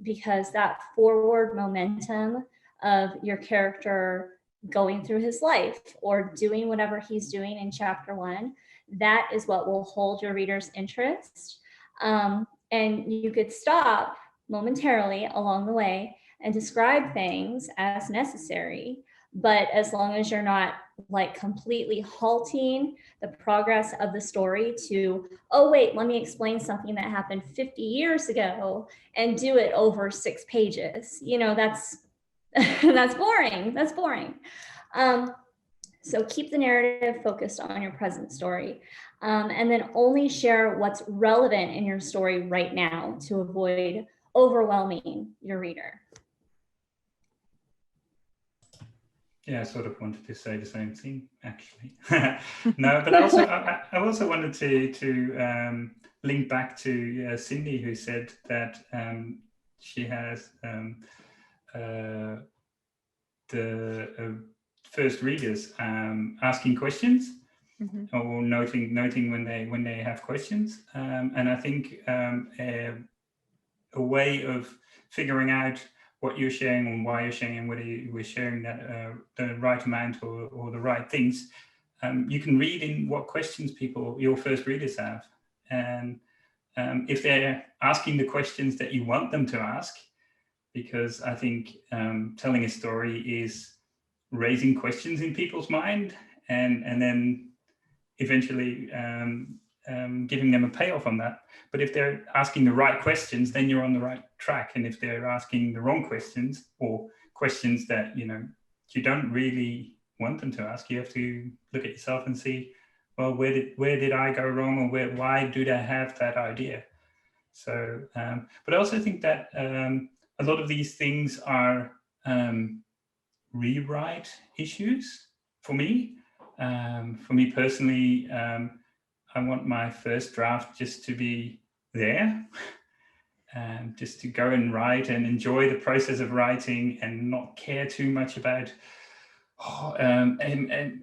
because that forward momentum of your character going through his life or doing whatever he's doing in chapter 1, that is what will hold your reader's interest. And you could stop momentarily along the way and describe things as necessary. But as long as you're not like completely halting the progress of the story to, oh, wait, let me explain something that happened 50 years ago and do it over 6 pages. You know, that's boring. That's boring. So keep the narrative focused on your present story, and then only share what's relevant in your story right now to avoid overwhelming your reader. Yeah, I sort of wanted to say the same thing, actually. No, but I also wanted to link back to Cindy, who said that she has the first readers asking questions, mm-hmm. or noting when they have questions, and I think a way of figuring out what you're sharing and why you're sharing and whether you were sharing that the right amount or the right things, you can read in what questions your first readers have, and if they're asking the questions that you want them to ask, because I think telling a story is raising questions in people's mind and then eventually giving them a payoff on that. But if they're asking the right questions, then you're on the right track. And if they're asking the wrong questions, or questions that you don't really want them to ask. You have to look at yourself and see, well, where did I go wrong, or why do they have that idea? So, but I also think that a lot of these things are rewrite issues for me. For me personally, I want my first draft just to be there, just to go and write and enjoy the process of writing and not care too much about, am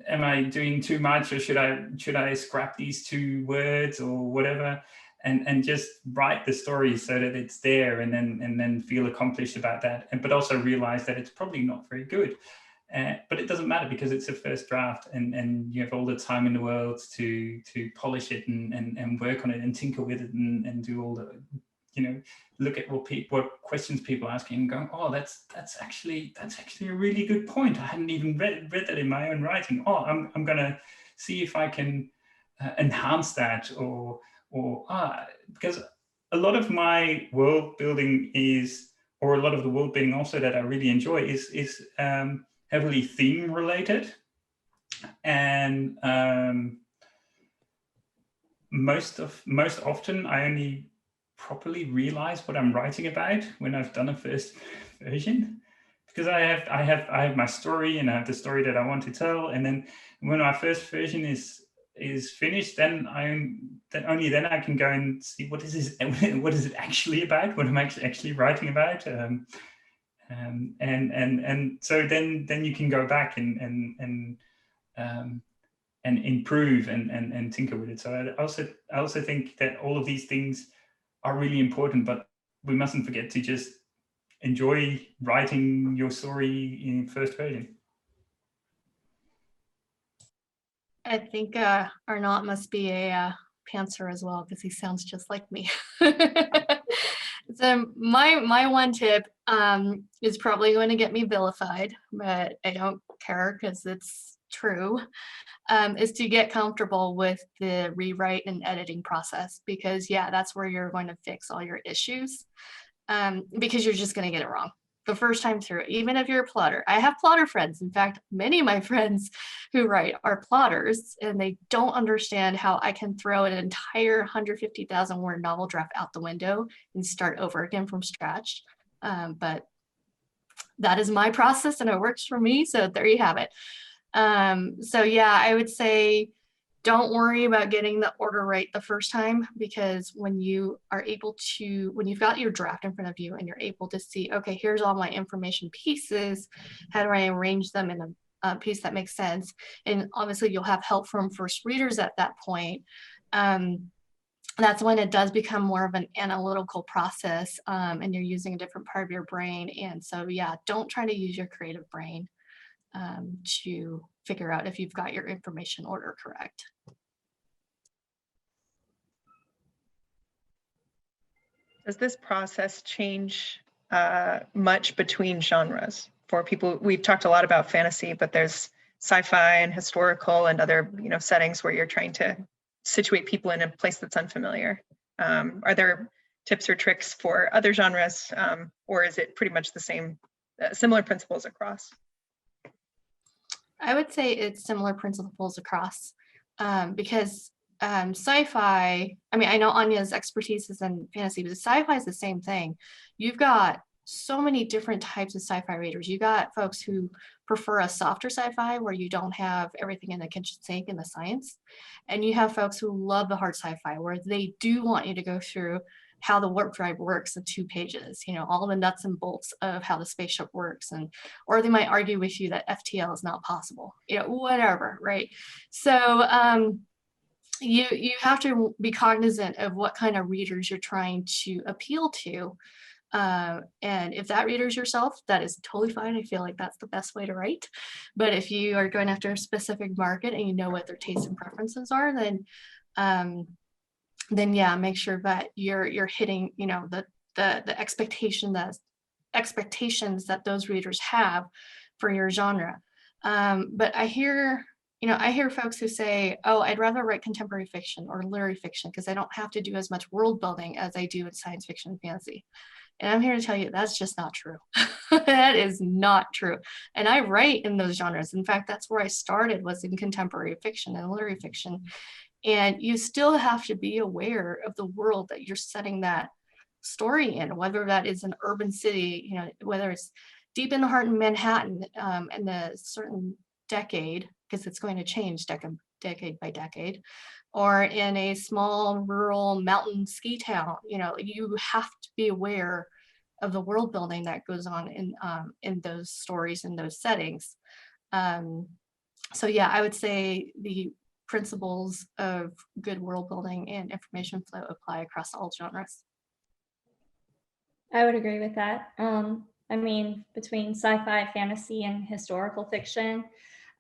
I doing too much, or should I scrap these 2 words or whatever, and just write the story so that it's there, and then feel accomplished about that, but also realize that it's probably not very good. But it doesn't matter, because it's a first draft, and you have all the time in the world to polish it and work on it and tinker with it and do all the, look at what questions people are asking and go, oh, that's actually a really good point. I hadn't even read that in my own writing. Oh, I'm gonna see if I can enhance that, because a lot of my world building or a lot of the world building also that I really enjoy is heavily theme related, and most often I only properly realize what I'm writing about when I've done a first version, because I have my story, and I have the story that I want to tell, and then when my first version is finished, then only then I can go and see what is it actually about, what I'm actually writing about. And so then you can go back and improve and tinker with it. So I also think that all of these things are really important, but we mustn't forget to just enjoy writing your story in first version. I think Arnaud must be a pantser as well, because he sounds just like me. So my one tip is probably going to get me vilified, but I don't care because it's true, is to get comfortable with the rewrite and editing process, because that's where you're going to fix all your issues, because you're just going to get it wrong the first time through, even if you're a plotter. I have plotter friends. In fact, many of my friends who write are plotters, and they don't understand how I can throw an entire 150,000 word novel draft out the window and start over again from scratch. But that is my process, and it works for me. So there you have it. So I would say, don't worry about getting the order right the first time, because when you've got your draft in front of you and you're able to see, okay, here's all my information pieces, how do I arrange them in a piece that makes sense? And obviously you'll have help from first readers at that point. That's when it does become more of an analytical process, and you're using a different part of your brain. And so, don't try to use your creative brain to figure out if you've got your information order correct. Does this process change much between genres for people? We've talked a lot about fantasy, but there's sci-fi and historical and other settings where you're trying to situate people in a place that's unfamiliar. Are there tips or tricks for other genres, or is it pretty much the same, similar principles across? I would say it's similar principles across, because sci-fi, I know Anya's expertise is in fantasy, but sci-fi is the same thing. You've got so many different types of sci-fi readers. You got folks who prefer a softer sci-fi where you don't have everything in the kitchen sink and the science. And you have folks who love the hard sci-fi where they do want you to go through how the warp drive works in 2 pages, all the nuts and bolts of how the spaceship works, or they might argue with you that FTL is not possible, whatever, right? So you have to be cognizant of what kind of readers you're trying to appeal to. And if that reader's yourself, that is totally fine. I feel like that's the best way to write. But if you are going after a specific market and you know what their tastes and preferences are, then make sure that you're hitting, the expectations that those readers have for your genre. But I hear, I hear folks who say, oh, I'd rather write contemporary fiction or literary fiction because I don't have to do as much world building as I do in science fiction and fantasy. And I'm here to tell you that's just not true. That is not true. And I write in those genres. In fact, that's where I started, was in contemporary fiction and literary fiction. And you still have to be aware of the world that you're setting that story in, whether that is an urban city, whether it's deep in the heart of Manhattan in a certain decade, because it's going to change decade by decade, or in a small rural mountain ski town. You have to be aware of the world building that goes on in those stories, in those settings. So yeah, I would say the principles of good world building and information flow apply across all genres. I would agree with that. I mean, between sci-fi, fantasy, and historical fiction,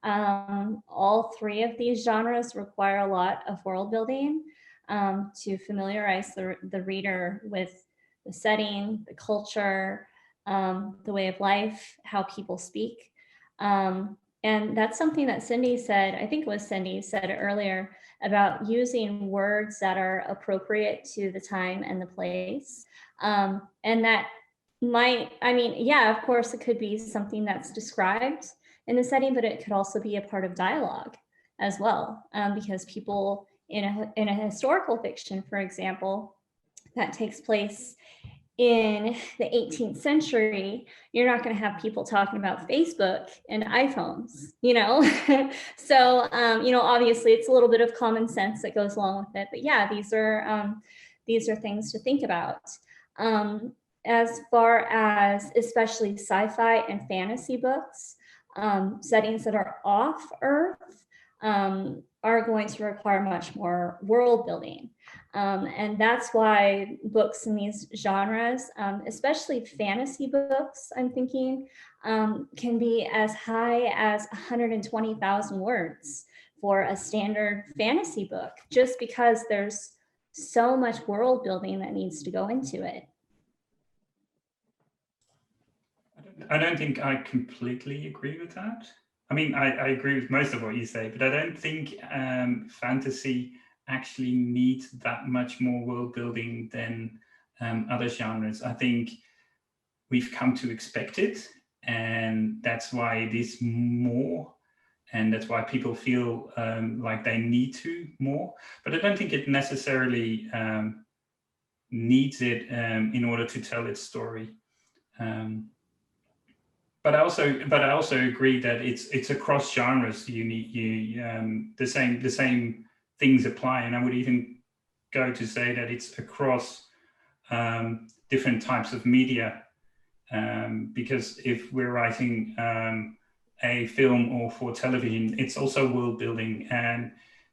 all three of these genres require a lot of world building to familiarize the reader with the setting, the culture, the way of life, how people speak. And that's something that Cindy said, I think it was Cindy said earlier, about using words that are appropriate to the time and the place. And that yeah, of course, it could be something that's described in the setting, but it could also be a part of dialogue as well, because people in a historical fiction, for example, that takes place in the 18th century, you're not going to have people talking about Facebook and iPhones, So, obviously it's a little bit of common sense that goes along with it. But yeah, these are things to think about. As far as especially sci-fi and fantasy books, settings that are off Earth are going to require much more world building. And that's why books in these genres, especially fantasy books, I'm thinking, can be as high as 120,000 words for a standard fantasy book, just because there's so much world building that needs to go into it. I don't think I completely agree with that. I mean, I agree with most of what you say, but I don't think fantasy actually needs that much more world building than other genres. I think we've come to expect it, and that's why it is more, and that's why people feel like they need to more. But I don't think it necessarily needs it in order to tell its story. But I also agree that it's across genres. You need the same things apply, and I would even go to say that it's across different types of media. Because if we're writing a film or for television, it's also world building, and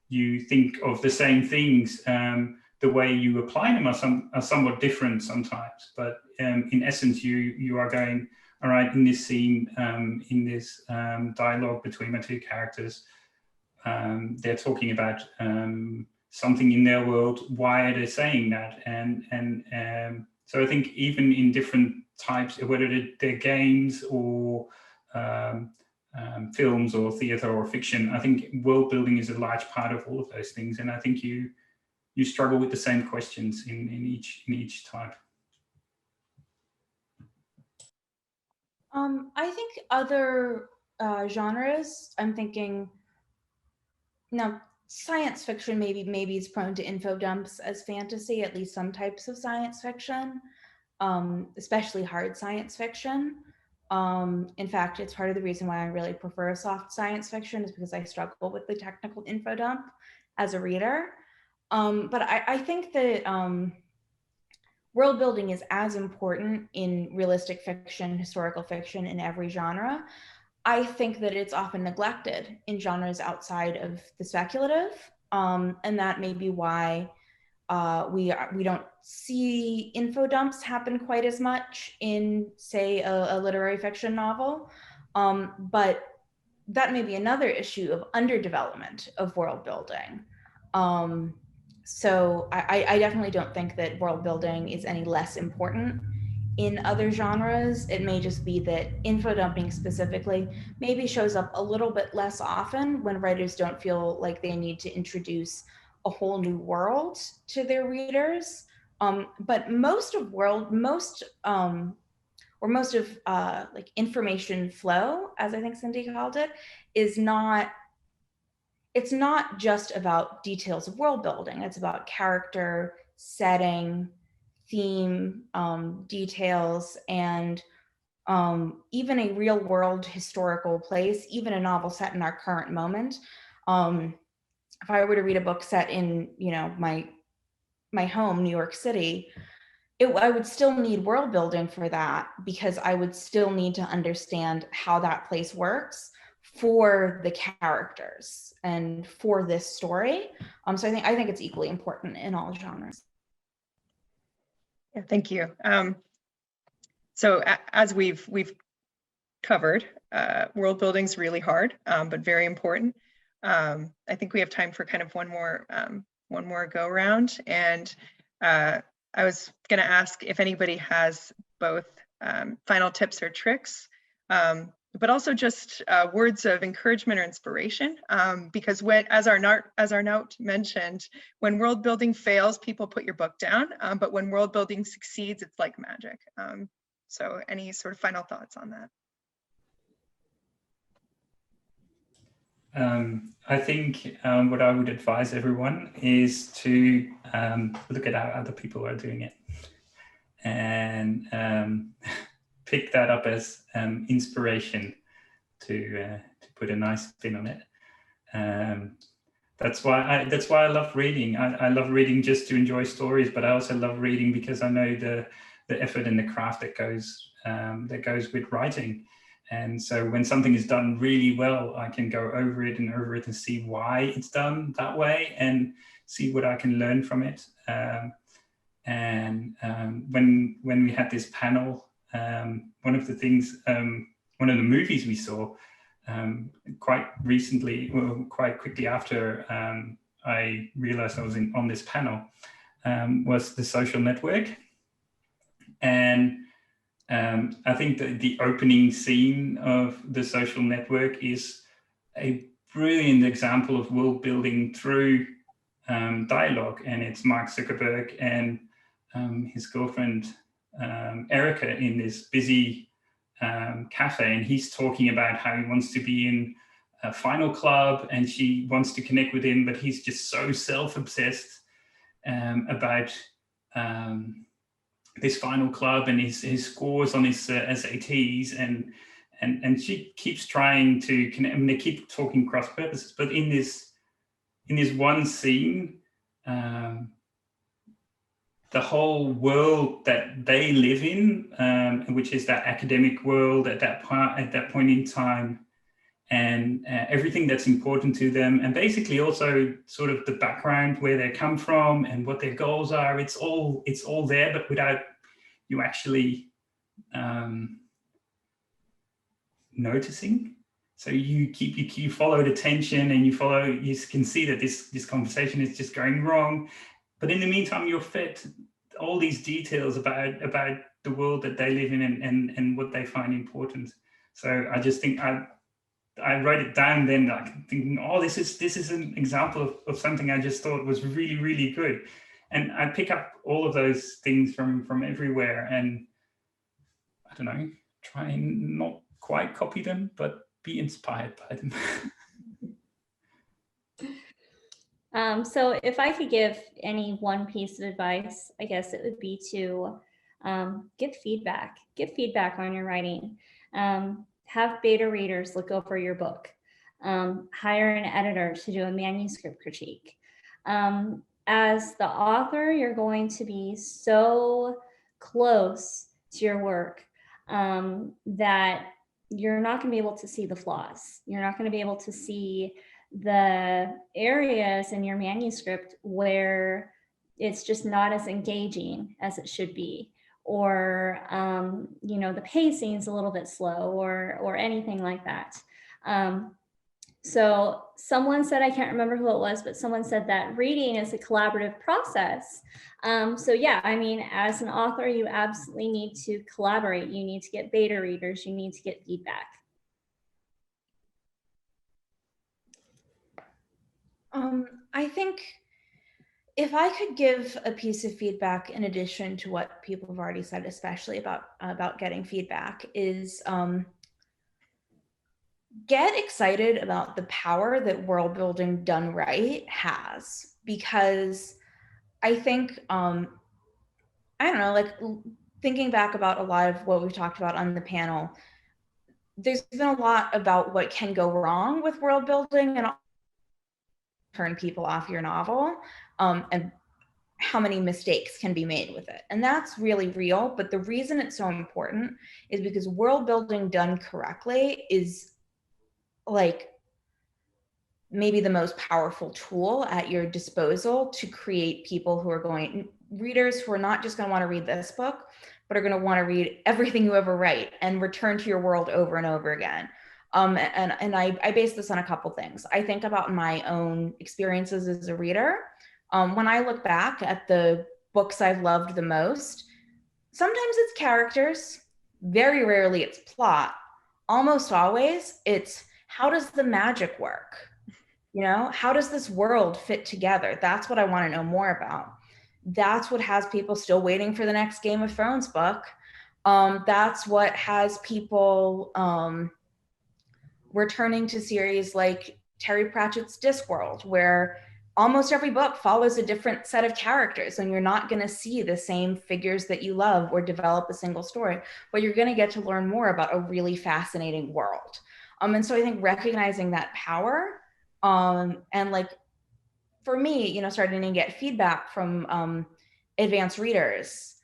you think of the same things. The way you apply them are somewhat different sometimes, but in essence, you are going, all right, in this scene, in this dialogue between my two characters, they're talking about something in their world. Why are they saying that? And so I think even in different types, whether they're games or films or theater or fiction, I think world building is a large part of all of those things. And I think you struggle with the same questions in each type. I think other genres, I'm thinking, now science fiction maybe is prone to info dumps as fantasy, at least some types of science fiction, especially hard science fiction. In fact, it's part of the reason why I really prefer soft science fiction, is because I struggle with the technical info dump as a reader. But I think that world building is as important in realistic fiction, historical fiction, in every genre. I think that it's often neglected in genres outside of the speculative, and that may be why we don't see info dumps happen quite as much in, say, a literary fiction novel. But that may be another issue of underdevelopment of world building. So I definitely don't think that world building is any less important in other genres, it may just be that info dumping specifically maybe shows up a little bit less often when writers don't feel like they need to introduce a whole new world to their readers. But most of like information flow, as I think Cindy called it, it's not just about details of world building. It's about character, setting, theme, details, and even a real world historical place, even a novel set in our current moment. If I were to read a book set in, my home, New York City, I would still need world building for that, because I would still need to understand how that place works for the characters and for this story. So I think it's equally important in all genres. Yeah, thank you. So as we've covered, world building is really hard, but very important. I think we have time for kind of one more go round, and I was going to ask if anybody has both final tips or tricks, but also just words of encouragement or inspiration, because as our note mentioned, when world building fails, people put your book down, but when world building succeeds, it's like magic. So any sort of final thoughts on that? I think what I would advise everyone is to look at how other people are doing it, and pick that up as inspiration to put a nice spin on it. That's why I love reading. I love reading just to enjoy stories, but I also love reading because I know the effort and the craft that goes with writing. And so when something is done really well, I can go over it and see why it's done that way and see what I can learn from it. When we had this panel, one of the movies we saw quite recently, well, quite quickly after I realized I was on this panel, was The Social Network. And I think that the opening scene of The Social Network is a brilliant example of world building through dialogue. And it's Mark Zuckerberg and his girlfriend, Erica, in this busy cafe. And he's talking about how he wants to be in a final club and she wants to connect with him, but he's just so self-obsessed about this final club and his scores on his SATs, and she keeps trying to connect. I mean, they keep talking cross purposes, but in this one scene, the whole world that they live in, which is that academic world at that point in time, and everything that's important to them, and basically also sort of the background, where they come from and what their goals are. It's all there, but without you actually noticing. So you follow the tension, and you can see that this conversation is just going wrong, but in the meantime you're fed all these details about the world that they live in and what they find important. So I just think I wrote it down then, like thinking, oh, this is an example of something I just thought was really, really good. And I pick up all of those things from everywhere, and I don't know, try and not quite copy them, but be inspired by them. So if I could give any one piece of advice, I guess it would be to give feedback. Give feedback on your writing. Have beta readers look over your book. Hire an editor to do a manuscript critique. As the author, you're going to be so close to your work that you're not going to be able to see the flaws. You're not going to be able to see the areas in your manuscript where it's just not as engaging as it should be, or the pacing is a little bit slow, or anything like that. So someone said, I can't remember who it was, but someone said that reading is a collaborative process. So yeah, I mean, as an author, you absolutely need to collaborate. You need to get beta readers. You need to get feedback. I think if I could give a piece of feedback in addition to what people have already said, especially about getting feedback, is get excited about the power that world building done right has, because I think I don't know, like thinking back about a lot of what we've talked about on the panel, there's been a lot about what can go wrong with world building and turn people off your novel, and how many mistakes can be made with it. And that's really real. But the reason it's so important is because world building done correctly is like maybe the most powerful tool at your disposal to create people who are readers who are not just going to want to read this book, but are going to want to read everything you ever write and return to your world over and over again. And I base this on a couple things. I think about my own experiences as a reader. When I look back at the books I've loved the most, sometimes it's characters, very rarely it's plot, almost always it's how does the magic work? You know, how does this world fit together? That's what I want to know more about. That's what has people still waiting for the next Game of Thrones book. That's what has people returning to series like Terry Pratchett's Discworld, where almost every book follows a different set of characters, and you're not going to see the same figures that you love or develop a single story, but you're going to get to learn more about a really fascinating world. And so I think recognizing that power, and like for me, you know, starting to get feedback from advanced readers,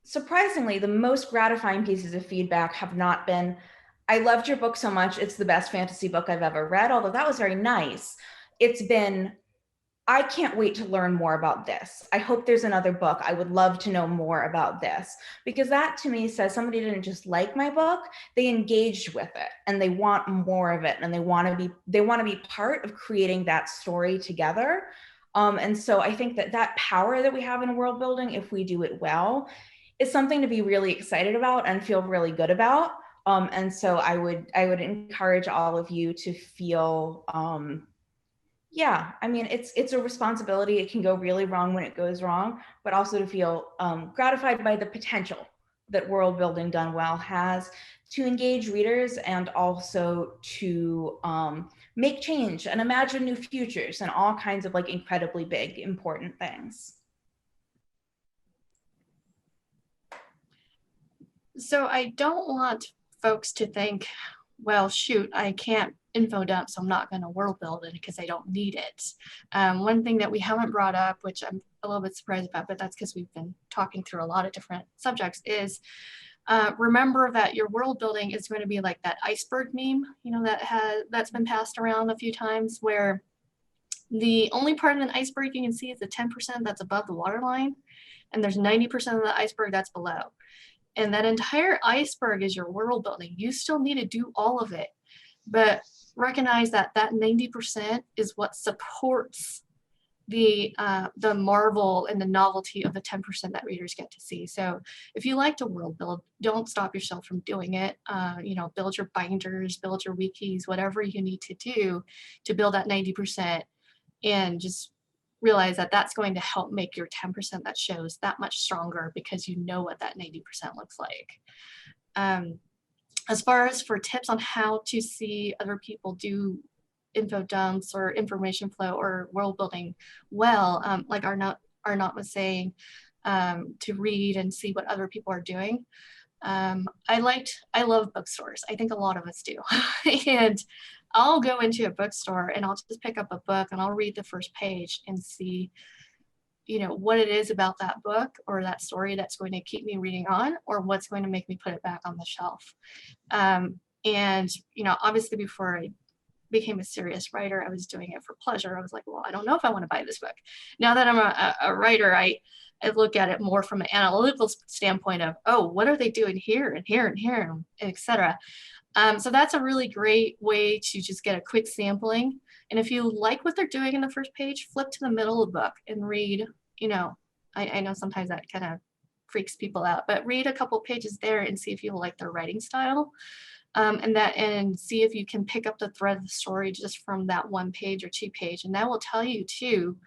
surprisingly, the most gratifying pieces of feedback have not been, I loved your book so much, it's the best fantasy book I've ever read, although that was very nice. It's been, I can't wait to learn more about this. I hope there's another book. I would love to know more about this, because that to me says somebody didn't just like my book, they engaged with it and they want more of it, and they want to be part of creating that story together. And so I think that power that we have in world building, if we do it well, is something to be really excited about and feel really good about. And so I would encourage all of you to feel, yeah, I mean, it's a responsibility. It can go really wrong when it goes wrong, but also to feel gratified by the potential that world building done well has to engage readers, and also to make change and imagine new futures and all kinds of like incredibly big, important things. So I don't want folks to think, well, shoot, I can't info dump, so I'm not going to world build it because I don't need it. One thing that we haven't brought up, which I'm a little bit surprised about, but that's because we've been talking through a lot of different subjects, is remember that your world building is going to be like that iceberg meme, you know, that's been passed around a few times, where the only part of an iceberg you can see is the 10% that's above the waterline, and there's 90% of the iceberg that's below. And that entire iceberg is your world building. You still need to do all of it, but recognize that that 90% is what supports the marvel and the novelty of the 10% that readers get to see. So if you like to world build, don't stop yourself from doing it. You know, build your binders, build your wikis, whatever you need to do to build that 90%, and just realize that that's going to help make your 10% that shows that much stronger, because you know what that 90% looks like. As far as for tips on how to see other people do info dumps or information flow or world building well, like Arnott was saying, to read and see what other people are doing. I love bookstores. I think a lot of us do. And I'll go into a bookstore and I'll just pick up a book and I'll read the first page and see, you know, what it is about that book or that story that's going to keep me reading on, or what's going to make me put it back on the shelf. And, you know, obviously before I became a serious writer, I was doing it for pleasure. I was like, well, I don't know if I want to buy this book. Now that I'm a writer, I look at it more from an analytical standpoint of, oh, what are they doing here and here and here, and et cetera. So that's a really great way to just get a quick sampling. And if you like what they're doing in the first page, flip to the middle of the book and read, you know, I know sometimes that kind of freaks people out, but read a couple pages there and see if you like their writing style. And see if you can pick up the thread of the story just from that 1 page or 2 page. And that will tell you too,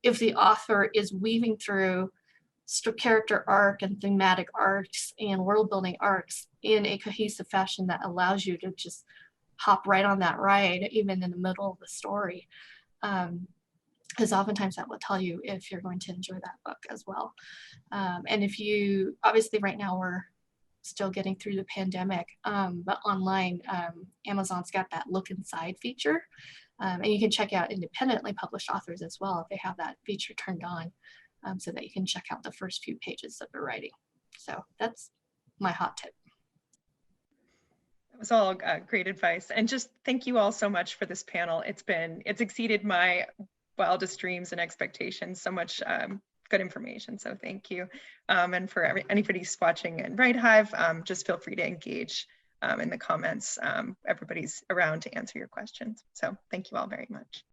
if the author is weaving through character arc and thematic arcs and world building arcs in a cohesive fashion that allows you to just hop right on that ride, even in the middle of the story. Because oftentimes that will tell you if you're going to enjoy that book as well. And if you, obviously right now we're still getting through the pandemic, but online, Amazon's got that look inside feature. And you can check out independently published authors as well if they have that feature turned on, so that you can check out the first few pages of their writing. So that's my hot tip. That was all great advice. And just thank you all so much for this panel. It's exceeded my wildest dreams and expectations. So much good information. So thank you. And for anybody watching in Right Hive, just feel free to engage in the comments. Everybody's around to answer your questions. So thank you all very much.